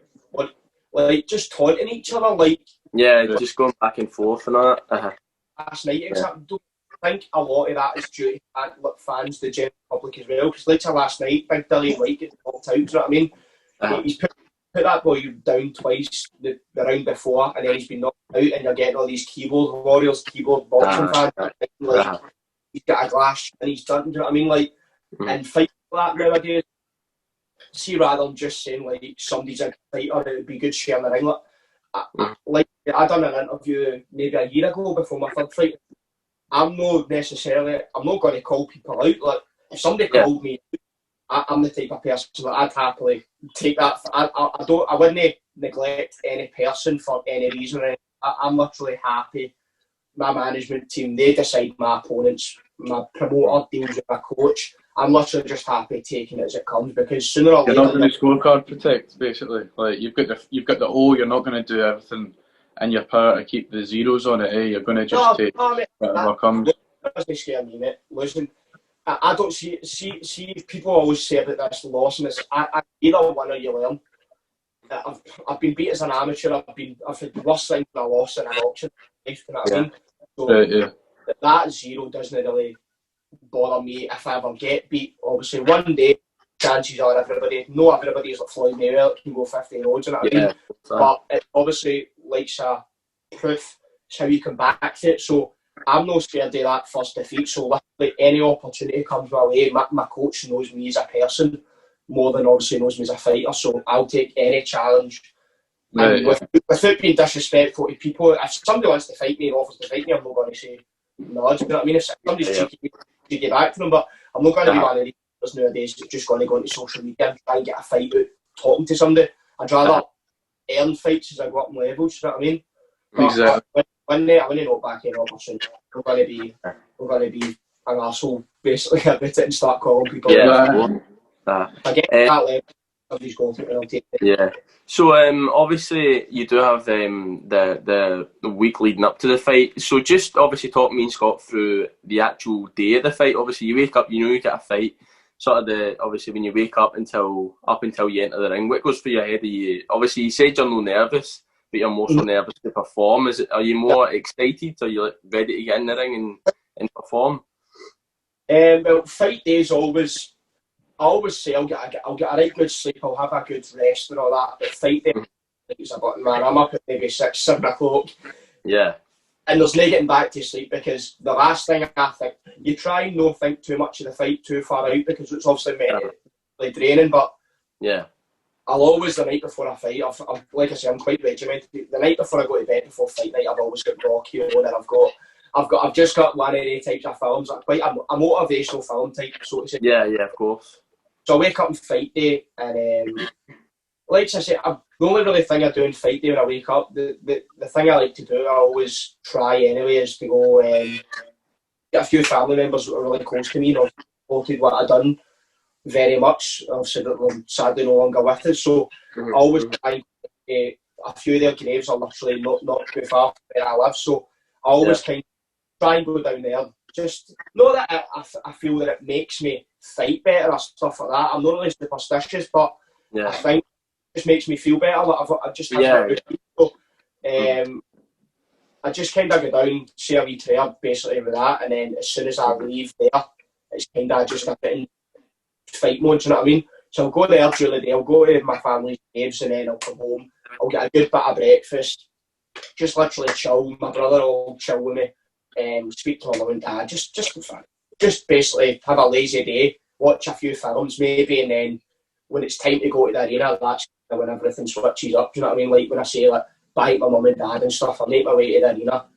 Like, just taunting each other, like... Yeah, just going back and forth and all that. Last night, exactly. I don't think a lot of that is due to fans, the general public as well. Because later last night, Big Dillian White gets knocked out, do you know what I mean? He's put that boy down twice the round before, and then he's been knocked out, and you're getting all these keyboard warriors, keyboard boxing fans. Like, he's got a glass and he's done. Do you know what I mean? Like, and fighting like that nowadays. See, rather than just saying like somebody's a fighter, it would be good sharing the ring. Like I done an interview maybe a year ago before my third fight. I'm not going to call people out. Like if somebody called me, I'm the type of person that I'd happily take that. I wouldn't neglect any person for any reason. I'm literally happy. My management team, they decide my opponents. My promoter deals with my coach. I'm literally just happy taking it as it comes because sooner or later... You're not going to scorecard protect, basically. Like you've got the O. You're not going to do everything in your power to keep the zeros on it. You're going to just take whatever comes. That doesn't scare me, mate. Listen, I don't see people always say about this loss, and it's either one or you learn. I've been beat as an amateur. I've had worse things than a loss in an auction. You know what I mean? So that zero doesn't really bother me if I ever get beat. Obviously, one day chances are everybody's like Floyd Mayweather can go 50 roads. You know what I mean? But it obviously likes a proof. It's how you come back to it. So I'm not scared of that first defeat. So literally any opportunity comes my way. My coach knows me as a person more than obviously knows me as a fighter. So I'll take any challenge. And without being disrespectful to people, if somebody wants to fight me and offers to fight me, I'm not going to say no. Do you know what I mean? If somebody's cheeky, to get back to them, but I'm not going to be one of these players nowadays that's just going to go into social media and try and get a fight out talking to somebody. I'd rather earn fights as I go up in levels. You know what I mean? Exactly. When I knock back any opportunity, I'm going to be an arsehole basically about it and start calling people. If I get to that level, somebody's going to I'll take it. Yeah. So obviously you do have the week leading up to the fight. So just obviously talk me and Scott through the actual day of the fight. Obviously you wake up, you know you get a fight. Sort of obviously when you wake up until you enter the ring, what goes through your head? Obviously you said you're no nervous, but you're more so nervous to perform. Are you more excited? Are you ready to get in the ring and perform? Well, fight day is always. I always say I'll get a right good sleep, I'll have a good rest and all that, but fight day is a button, man. I'm up at maybe 6, 7 o'clock. Yeah. And there's no getting back to sleep, because the last thing I think, you try and not think too much of the fight too far out, because it's obviously mentally draining, but yeah, I'll always, the night before I fight, like I say, I'm quite regimented. The night before I go to bed before fight night, I've always got Rocky on, and I've just got one of the types of films, quite a motivational film type, so to say. Yeah, of course. So I wake up on fight day, and like I say, the only really thing I do on fight day when I wake up, the thing I like to do, I always try anyway, is to go get a few family members that are really close to me, and I've supported what I've done very much. Obviously, that they're sadly no longer with us, so I always try a few of their graves are literally not too far from where I live, so I always kind of try and go down there. Just know that I feel that it makes me fight better or stuff like that. I'm not really superstitious, but I think it just makes me feel better. Like I just I just kind of go down, say a wee prayer basically with that, and then as soon as I leave there, it's kind of just a bit in fight mode. Do you know what I mean? So I'll go there during the day. I'll go to my family's graves, and then I'll come home. I'll get a good bit of breakfast, just literally chill. My brother will chill with me. Speak to my mum and dad, just for fun. Just basically have a lazy day, watch a few films maybe, and then when it's time to go to the arena, that's when everything switches up. Do you know what I mean? Like when I say like bye to my mum and dad and stuff, I make my way to the arena,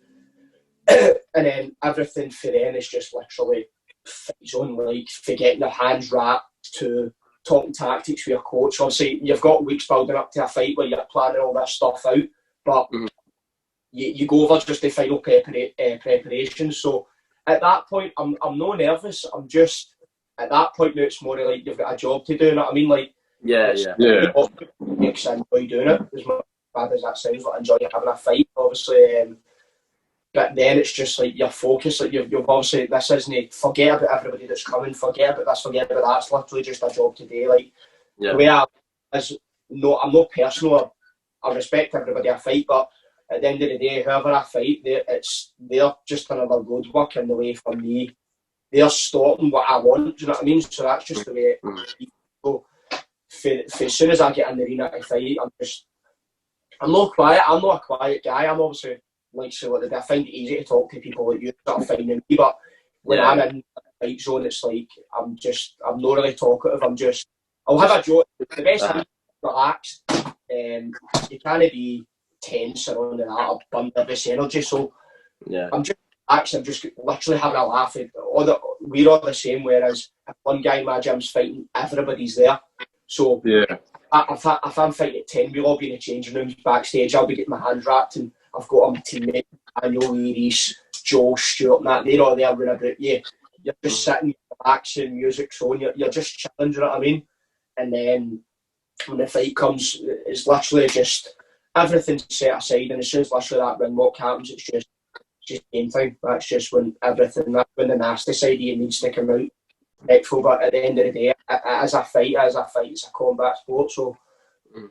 and then everything for then is just literally fight zone, like for getting your hands wrapped to talking tactics with your coach. Obviously, you've got weeks building up to a fight where you're planning all this stuff out, but you go over just the final preparation. So at that point, I'm not nervous. I'm just, at that point now, it's more like you've got a job to do. You know what I mean? Like, makes I enjoy doing it. As bad as that sounds, like I enjoy having a fight, obviously. But then it's just like your focus. Like you've obviously, this isn't forget about everybody that's coming. Forget about this. Forget about that. It's literally just a job today. Like the way I'm not personal. I respect everybody I fight, but at the end of the day, whoever I fight, they're just another roadwork in the way for me. They're stopping what I want. Do you know what I mean? So that's just the way it go. For as soon as I get in the arena to fight, I'm not quiet. I'm not a quiet guy. I'm obviously I find it easy to talk to people like you that are finding me, but when I'm in the fight zone, it's like I'm not really talkative. I'll have a joke. The best thing is relaxed. You can't be tense or on that. I've burned this energy, so I'm just relaxed. I'm just literally having a laugh. We're all the same. Whereas if one guy in my gym's fighting, everybody's there. So if I'm fighting at 10, we'll all be in the changing rooms backstage. I'll be getting my hands wrapped, and I've got my teammates, Daniel, Reese, Joe, Stuart, and that. They're all there running about you. You're just sitting, relaxing, music's on. You're just chilling. Do you know what I mean? And then when the fight comes, it's literally just everything's set aside, and as soon as literally that ring walk happens, it's just game time. That's just when when the nasty side of you needs to come out. But at the end of the day, as a fight, it's a combat sport. So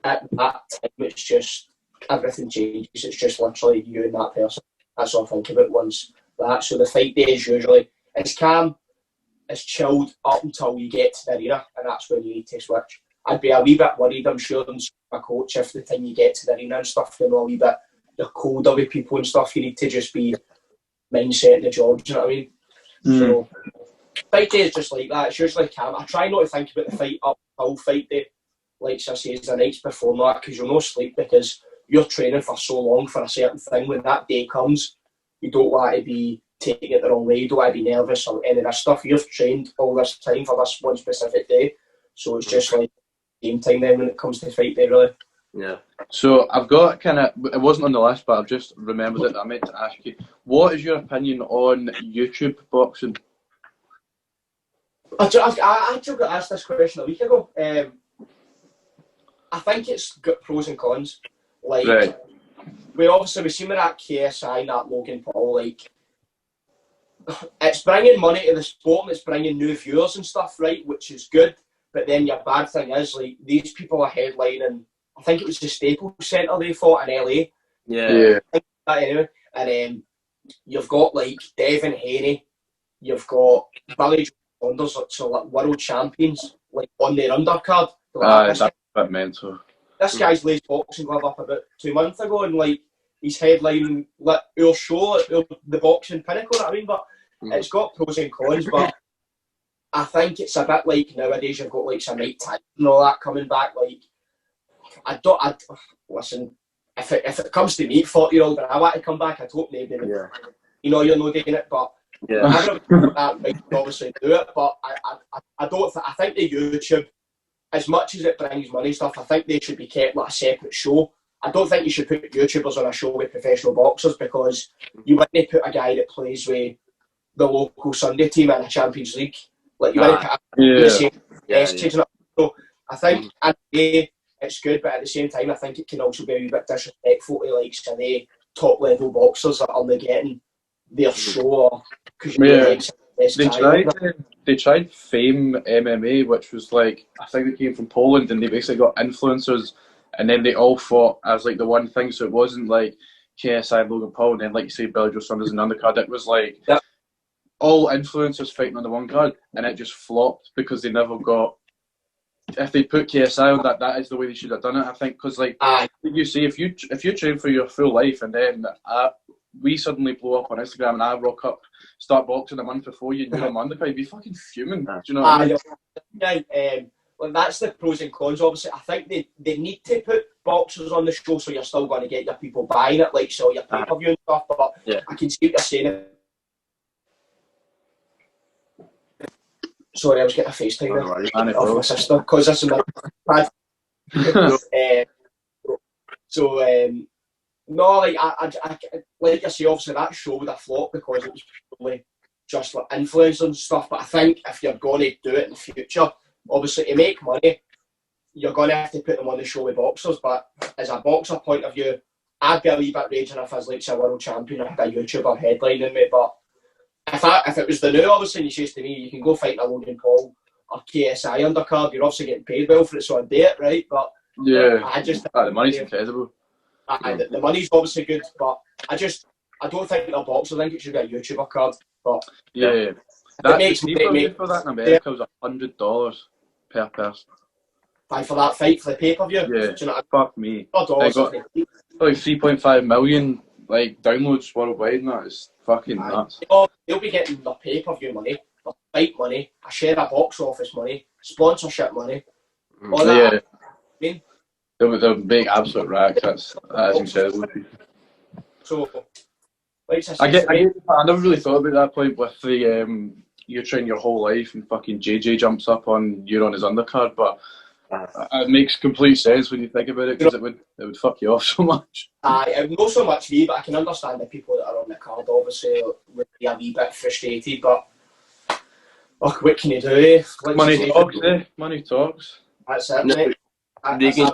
at that time, it's just everything changes. It's just literally you and that person. That's all I think about once that. So the fight day is usually it's calm, it's chilled up until you get to the arena, and that's when you need to switch. I'd be a wee bit worried, I'm sure, than my coach if the time you get to the arena and stuff, you're a wee bit, you're colder with people and stuff. You need to just be mindset in the job. Do you know what I mean? So fight day is just like that. It's usually calm. I try not to think about the fight up until fight day. Like I say, the nights before that, because you'll not sleep because you're training for so long for a certain thing. When that day comes, you don't want to be taking it the wrong way. You don't want to be nervous or any of that stuff. You've trained all this time for this one specific day. So it's just like game time then when it comes to fight day, really. Yeah. So I've got it wasn't on the list, but I've just remembered it. I meant to ask you, what is your opinion on YouTube boxing? I actually got asked this question a week ago. I think it's got pros and cons. Like, Right. we seen with that KSI and that Logan Paul, like, it's bringing money to the sport and it's bringing new viewers and stuff, right, which is good. But then your bad thing is, like, these people are headlining, I think it was the Staples Centre they fought in LA. Yeah. Anyway. And you've got, like, Devin Haney, you've got Billy Saunders, so like world champions, like, on their undercard. That's a bit mental. This guy's laced boxing glove up about 2 months ago, and like he's headlining like our show, the boxing pinnacle. You know what I mean, but it's got pros and cons. But I think it's a bit like nowadays you've got like some Mike Tyson and all that coming back. Like listen. If it comes to me, 40-year-old, and I want to come back, I hope nobody would. Yeah. You know, you're not doing it, but I don't that might obviously do it. But I don't. I think the YouTube, as much as it brings money and stuff, I think they should be kept like a separate show. I don't think you should put YouTubers on a show with professional boxers, because you wouldn't put a guy that plays with the local Sunday team in a Champions League. Like, you wouldn't put the same message. So I think it's good, but at the same time, I think it can also be a wee bit disrespectful to like some of the top level boxers that are only getting their show. They tried Fame MMA, which was like, I think they came from Poland, and they basically got influencers, and then they all fought as like the one thing. So it wasn't like KSI, Logan Paul, and then like you say, Billy Joe Saunders and undercard. It was like all influencers fighting on the one card, and it just flopped because they never got. If they put KSI on that is the way they should have done it. I think, because like you say, if you train for your full life and then we suddenly blow up on Instagram and I rock up, start boxing a month before you, and you're on my undercard, you'd be fucking fuming. Do you know what I mean? Well, that's the pros and cons. Obviously, I think they need to put boxers on the show, so you're still going to get your people buying it, like so your pay-per-view and stuff. But I can see what you're saying. Sorry, I was getting a FaceTime off my sister, because this is my no, like I like I say, obviously that show would have flopped because it was probably just like influencers and stuff. But I think if you're going to do it in the future, obviously to make money, you're going to have to put them on the show with boxers. But as a boxer point of view, I'd be a wee bit raging if I was like a world champion, I had a YouTuber headlining me. But if it was the new, obviously, and he says to me, you can go fight a Logan Paul or KSI undercard, you're obviously getting paid well for it, so I'd do it, right? But the money's incredible. The money's obviously good, but I don't think they're boxers. I think it should be a YouTuber card. But that makes me for that in America was $100 per person. For that fight, for the pay-per-view? Yeah, do you know fuck me. They got like 3.5 million like downloads worldwide, and that is fucking nuts. They'll be getting their pay-per-view money, their fight money, a share of box office money, sponsorship money, all that. I mean, they'll make absolute racks. That is incredible. So, like I never really thought about that point with the you train your whole life and fucking JJ jumps up on you're on his undercard, but it makes complete sense when you think about it, because it would fuck you off so much. Not so much me, but I can understand the people that are on the card obviously would be a wee bit frustrated, but look, what can you do? Money talks, Money talks. That's it, mate. Regan,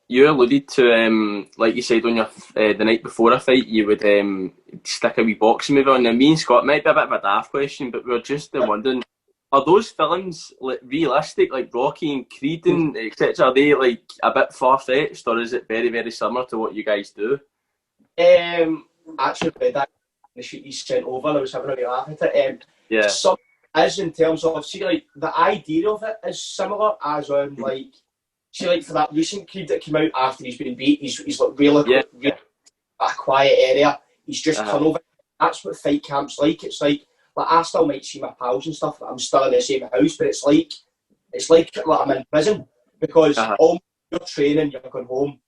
you alluded to, like you said on your the night before a fight, you would stick a wee boxing movie on. Now, me and Scott might be a bit of a daft question, but we were just wondering, are those films like realistic, like Rocky and Creed and etc.? Are they like a bit far-fetched, or is it very, very similar to what you guys do? Actually, that the sheet you sent over, I was having a wee laugh at it. Some is in terms of, see, like the idea of it is similar, as on like, see, like for that recent Creed that came out after he's been beat, he's like really a quiet area. He's just tunnel. That's what fight camp's like. It's like I still might see my pals and stuff, I'm still in the same house, but it's like I'm in prison, because all you're training, you're going home,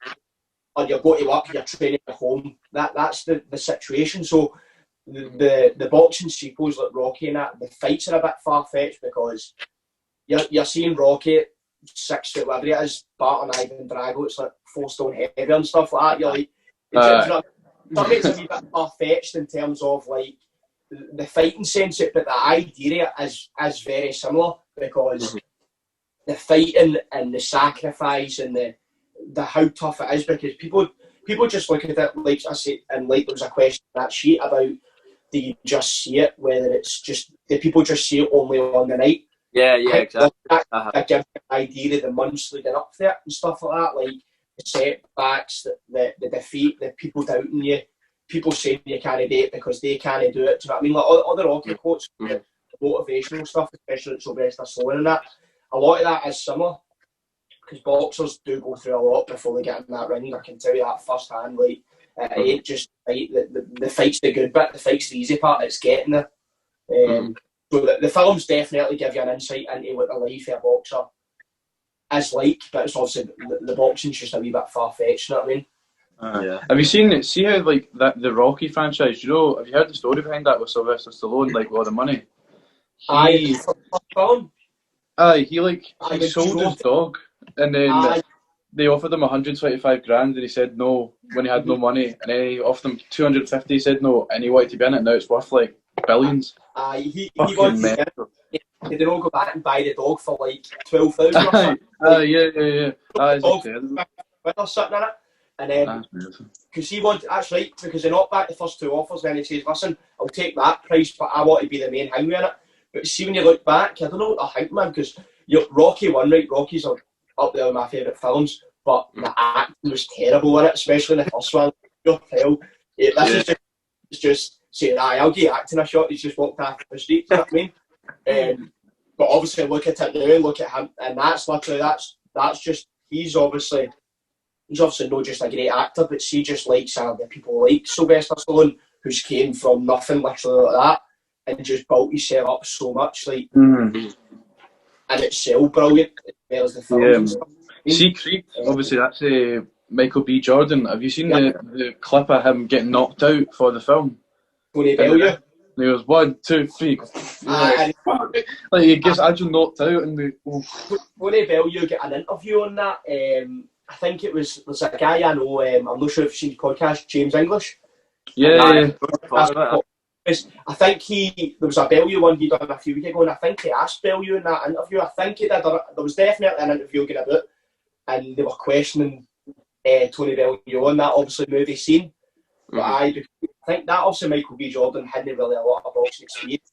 or you go to work, you're training at home. That's the situation. So the boxing sequels like Rocky and that, the fights are a bit far-fetched, because you're seeing Rocky 6 foot, whatever it is, Barton Ivan Drago, it's like 4 stone heavy and stuff like that. You're like, it's a wee bit far-fetched in terms of like the fighting sense, but the idea is very similar, because the fighting and the sacrifice and the how tough it is, because people just look at it, like I said, and like there was a question in that sheet about, do you just see it, whether it's just, do people just see it only on the night? Yeah, exactly. That gives you an idea of the months leading up to it and stuff like that, like the setbacks, the defeat, the people doubting you, people saying you can't do it because they can't do it. Do you know what I mean? Like all the Rocky quotes, the motivational stuff, especially at Sylvester Stallone and that, a lot of that is similar, because boxers do go through a lot before they get in that ring. I can tell you that first hand. Like, it ain't just fight. The fight's the good bit. The fight's the easy part. It's getting there. So the films definitely give you an insight into what the life of a boxer is like, but it's obviously the boxing's just a wee bit far-fetched. You know what I mean? Have you seen it? See how like that the Rocky franchise? You know, have you heard the story behind that with Sylvester Stallone? Like, all the money. He sold his dog, and then they offered him 125 grand, and he said no when he had no money, and then he offered him 250. He said no, and he wanted to be in it. Now it's worth like billions. He wanted to get it. He did not go back and buy the dog for like 12,000 or something. Yeah. Or something in it. And then, because he wanted, that's right, because they knocked back the first two offers, then he says, listen, I'll take that price, but I want to be the main hangman in it. But see, when you look back, I don't know what the hangman, because Rocky won, right? Rocky's up there with my favourite films, but the acting was terrible in it, especially in the first one. This is just saying, I'll give you acting a shot. He's just walked off the street, you know what I mean? But obviously, look at it now, look at him, and that's literally, that's just, he's obviously not just a great actor, but she just likes the people like Sylvester Stallone, who's came from nothing, literally like that, and just built himself up so much, like, and it's so brilliant, as well as the films and stuff. See Creed, obviously that's Michael B. Jordan. Have you seen the clip of him getting knocked out for the film? Tony Bellew. He goes 1, 2, 3. Like he gets actually knocked out, and Tony Bellew get an interview on that. I think there's a guy I know. I'm not sure if you've seen his podcast, James English. Yeah. I think there was a Bellew one he done a few weeks ago, and I think he asked Bellew in that interview. I think he did. There was definitely an interview going about, and they were questioning Tony Bellew on that obviously movie scene. But I think that obviously Michael B. Jordan hadn't really a lot of boxing experience,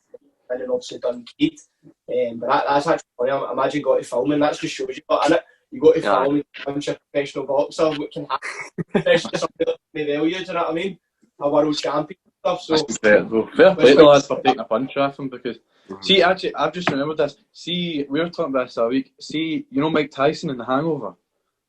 and then obviously done Creed. But that's actually funny. I imagine got to filming. That just shows you, but in it, you got to film a bunch of professional boxers. What can happen? Especially something like Tony Bellew. Do you know what I mean? A world champion. Stuff, so fair play to the lads for taking a punch off him, because see, actually I've just remembered this. See, we were talking about this a week. See, you know Mike Tyson in The Hangover?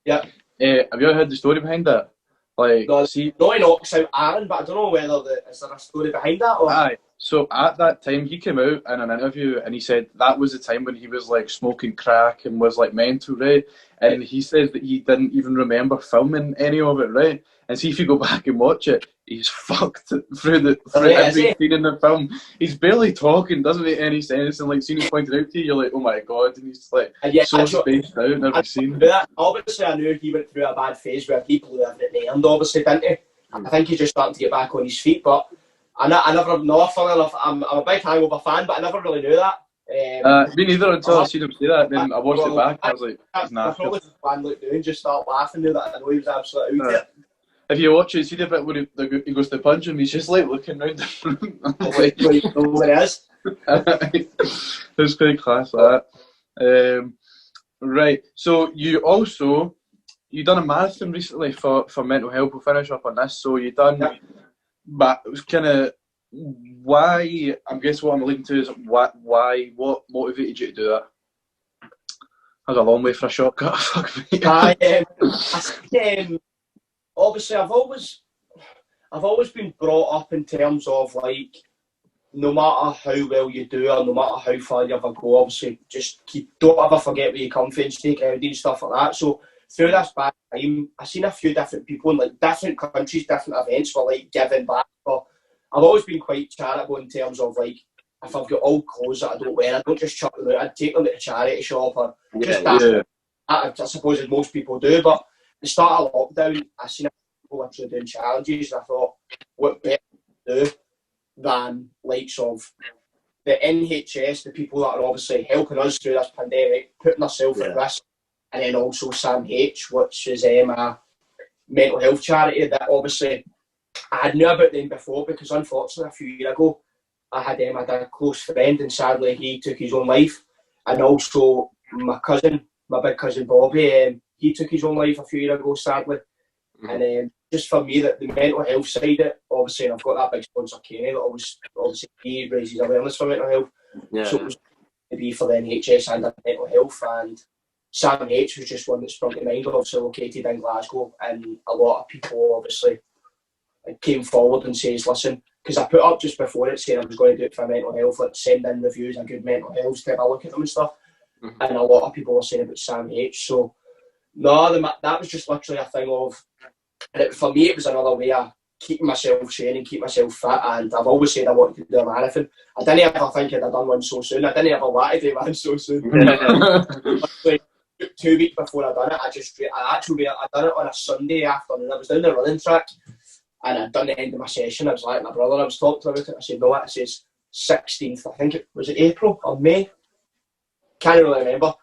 Yeah. Have you ever heard the story behind that? Like, no, he knocks out Aaron, but I don't know whether is there a story behind that or. Aye. So at that time, he came out in an interview and he said that was the time when he was like smoking crack and was like mental, right? And he says that he didn't even remember filming any of it, right? And see, if you go back and watch it, he's fucked through every scene in the film. He's barely talking, doesn't make any sense. And like, seeing it pointed out to you, you're like, oh my god, and he's like so spaced out in every scene. Obviously, I knew he went through a bad phase where he blew everything in the end, obviously, didn't he? I think he's just starting to get back on his feet, but I never know. Funny enough, I'm a big Hangover fan, but I never really knew that. Me neither until I seen him say that. Then I watched it back. I was like, I probably just fan look down, just start laughing now that I know he was absolutely out there. If you watch it, see the bit where he goes to punch him, he's just like looking round the room. Like, where he is. It's quite class, that. Right, so you done a marathon recently for mental health. We'll finish up on this. So you done, but it was kind of why. I guess what I'm leading to is what motivated you to do that? That was a long way for a shortcut. Fuck me. Obviously, I've always been brought up in terms of like, no matter how well you do or no matter how far you ever go, obviously just don't ever forget where you come from, stay grounded and stuff like that. So through this bad time, I've seen a few different people in like different countries, different events for like giving back. But I've always been quite charitable in terms of like, if I've got old clothes that I don't wear, I don't just chuck them out. I'd take them to the charity shop or just that. I suppose as most people do, but at the start of lockdown, I seen people actually doing challenges, and I thought, what better to do than like likes of the NHS, the people that are obviously helping us through this pandemic, putting themselves at risk, and then also Sam H, which is a mental health charity that obviously I had knew about them before, because unfortunately a few years ago I had a close friend, and sadly he took his own life. And also my big cousin Bobby, he took his own life a few years ago, sadly. And just for me, that the mental health side of it, obviously, and I've got that big sponsor Kenny that obviously he raises awareness for mental health. So it was to be for the NHS and the mental health, and Sam H was just one that sprung to mind, obviously located in Glasgow, and a lot of people obviously came forward and says, listen, because I put up just before it saying I was going to do it for mental health, like send in reviews and good mental health, take a look at them and stuff. And a lot of people were saying about Sam H. So no, that was just literally a thing of, and for me it was another way of keeping myself sane and keep myself fit. And I've always said I wanted to do a marathon. I didn't ever think I'd have done one so soon. I didn't ever want to do one so soon. Like, 2 weeks before I done it, I done it on a Sunday afternoon. I was down the running track and I'd done the end of my session. I was like, my brother, I was talking about it. I said, no, it says 16th, I think it was April or May. Can't really remember.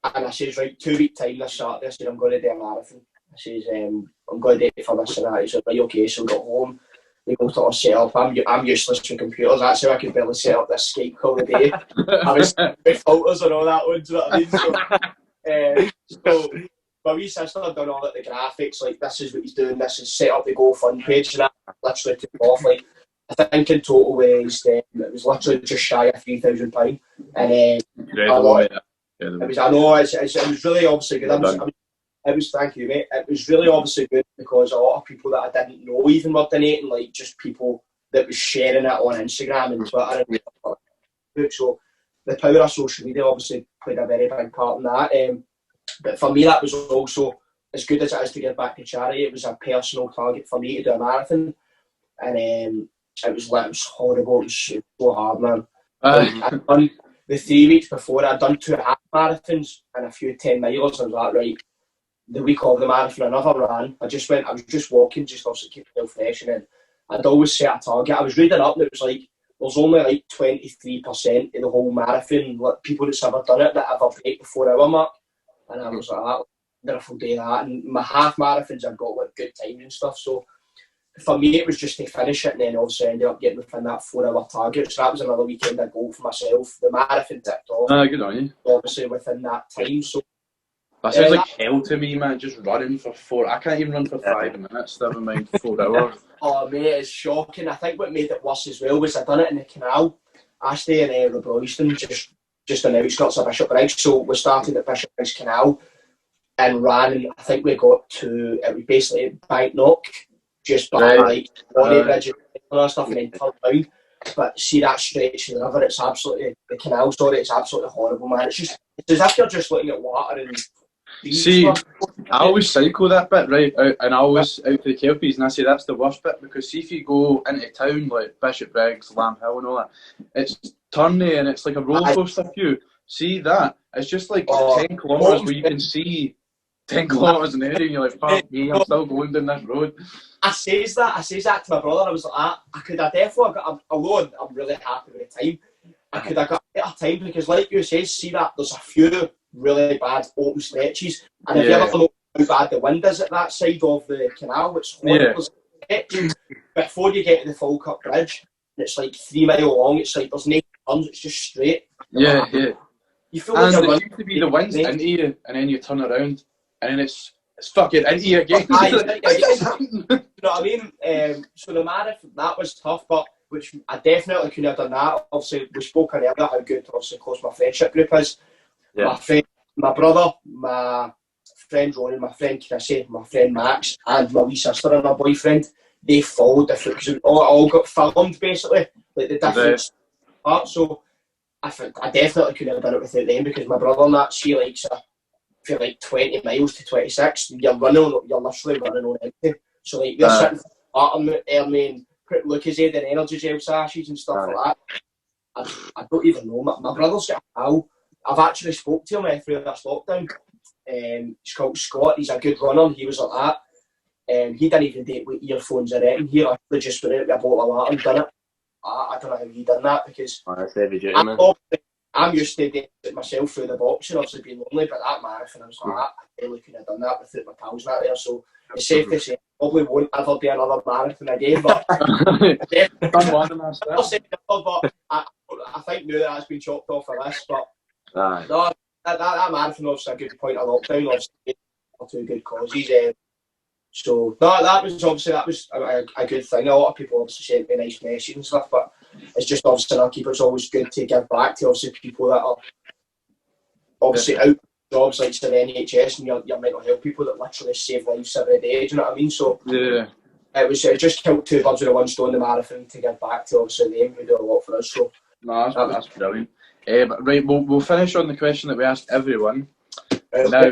And I says, right, 2 week time this Saturday. I said, I'm going to do a marathon. I says, I'm going to do it for this and that. He said, right, okay. So we got home. We go to our setup. I'm useless with computers. That's how I could barely set up this Skype call today. I was with filters and all that one. Do you know what I mean? So my wee sister had done all the graphics. Like, this is what he's doing. This is set up the GoFund page. And I literally took off. Like, I think in total it was literally just shy of £3,000. And a lot. It was. I know. It was really obviously good. Thank you, mate. It was really obviously good because a lot of people that I didn't know even were donating, like just people that was sharing it on Instagram and Twitter and Facebook. So the power of social media obviously played a very big part in that. But for me, that was also, as good as it is to give back to charity, it was a personal target for me to do a marathon. And it was horrible. It was so hard, man. I'd done the 3 weeks before, I'd done 2 half marathons and a few 10 milers. I was like, right, the week of the marathon, I never ran. I was just walking, just obviously keep myself fresh. And then I'd always set a target. I was reading up and it was like, there's only like 23% of the whole marathon, like people that's ever done it, that ever break the 4 hour mark. And I was like, I never forget that. And my half marathons, I've got like good time and stuff. So for me, it was just to finish it, and then obviously I ended up getting within that 4 hour target. So that was another weekend of goal for myself. The marathon ticked off. Good on you. Obviously within that time. So that sounds like hell to me, man. Just running for 4. I can't even run for 5 minutes, never mind 4 hours. Oh, mate, it's shocking. I think what made it worse as well was I done it in the canal. I stay in Royston, just on the outskirts of Bishopbriggs. So we started at Bishopbriggs Canal and ran, and I think we got to, it was basically Banknock, just by like Bonnie Bridge and all that stuff, and then turned down. But see that stretch of the river, it's absolutely, the canal, sorry, it's absolutely horrible, man. It's as if you're just looking at water and see, I always cycle that bit, right, and I always out to the Kelpies, and I say that's the worst bit, because see if you go into town, like Bishopbriggs, Lamb Hill and all that, it's turny and it's like a roller coaster view. See that? It's just like 10 kilometres where you can see 10 kilometres in the area and you're like, fuck me, I'm still going down this road. I says that to my brother. I was like, I could have definitely got, although I'm really happy with the time, I could have got a better time, because like you say, see that there's a few really bad open stretches, and if you ever know how bad the wind is at that side of the canal, it's horrible. Before you get to the Falkirk Bridge, it's like 3 mile long, it's like there's no turns, it's just straight. You feel like it used to be the wind's into you, and then you turn around, and then it's fucking into you again. You know what I mean? So the marathon, that was tough, but which I definitely couldn't have done that. Obviously, we spoke earlier how good, obviously, close my friendship group is. My brother, my friend Ronnie, my friend Chrissy, my friend Max, and my wee sister and my boyfriend, they followed different, because all got filmed basically, like the different parts. So I definitely couldn't have done it without them, because my brother and that, she likes for like 20 miles to 26, you're literally running on empty. So like they're sitting on the airmen, put Lucozade and energy gel sachets and stuff like that. I don't even know. My brother's got a pal. I've actually spoke to him through this lockdown. He's called Scott. He's a good runner. He was like that. He didn't even do it with earphones or anything. He actually just went out with a bottle of water and done it. I don't know how he done that, because that's heavy duty, man. I'm used to doing it myself through the boxing, obviously being lonely, but that marathon, I was like, I really couldn't have done that without my pals and that there, so it's safe to say I probably won't ever do another marathon again, but I'll say never, but I think now that's been chopped off of this, but no, that marathon was a good point of lockdown, obviously, for two good causes. So no, that was a good thing. A lot of people obviously sent me nice messages and stuff, but it's just obviously our keeper. It's always good to give back to obviously people that are obviously out jobs like the NHS and your mental health people that literally save lives every day. Do you know what I mean? So it just killed two birds with one stone, the marathon, to give back to obviously them who do a lot for us. So no, that's brilliant. Right, we'll finish on the question that we asked everyone. Now,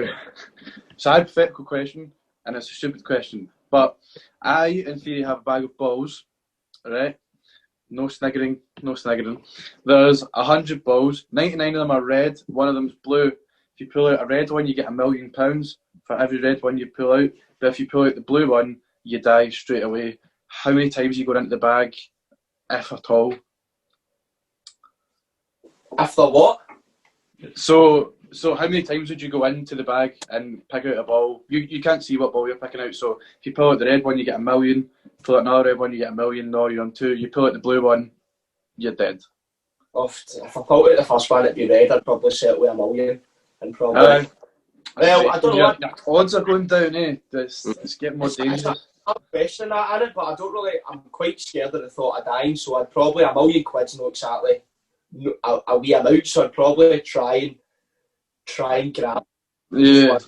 it's a hypothetical question. And it's a stupid question, but I, in theory, have a bag of balls, right? No sniggering. There's 100 balls, 99 of them are red, one of them's blue. If you pull out a red one, you get £1 million for every red one you pull out. But if you pull out the blue one, you die straight away. How many times you go into the bag, if at all? After what? So how many times would you go into the bag and pick out a ball? You can't see what ball you're picking out. So if you pull out the red one, you get £1 million. Pull out another red one, you get £1 million. No, you're on 2. You pull out the blue one, you're dead. If I pulled out the first one, it'd be red. I'd probably settle with £1 million. And probably. Well, I don't know. Your odds are going down, eh? It's getting more dangerous. I'm questioning that in it, but I don't really. I'm quite scared of the thought of dying. So I'd probably £1 million know exactly a wee amount. So I'd probably try and grab. Yeah.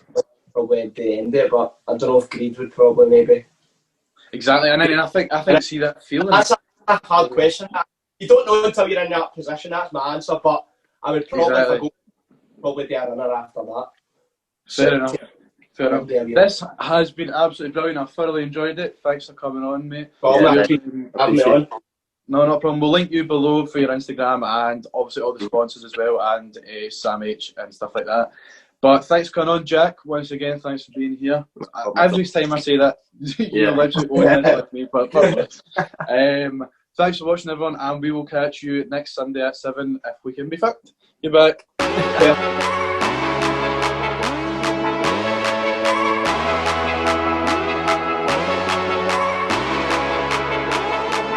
Probably at the end of it, but I don't know if greed would probably maybe. Exactly, and I think see that feeling. That's a hard question. You don't know until you're in that position. That's my answer, but I would probably if I go, probably be a runner after that. Fair enough. This has been absolutely brilliant. I've thoroughly enjoyed it. Thanks for coming on, mate. Having me on. No problem. We'll link you below for your Instagram and obviously all the sponsors as well, and Sam H and stuff like that. But thanks for coming on, Jack. Once again, thanks for being here. Every time I say that, you're literally going with me. But thanks for watching, everyone, and we will catch you next Sunday at 7 if we can be fit. Goodbye.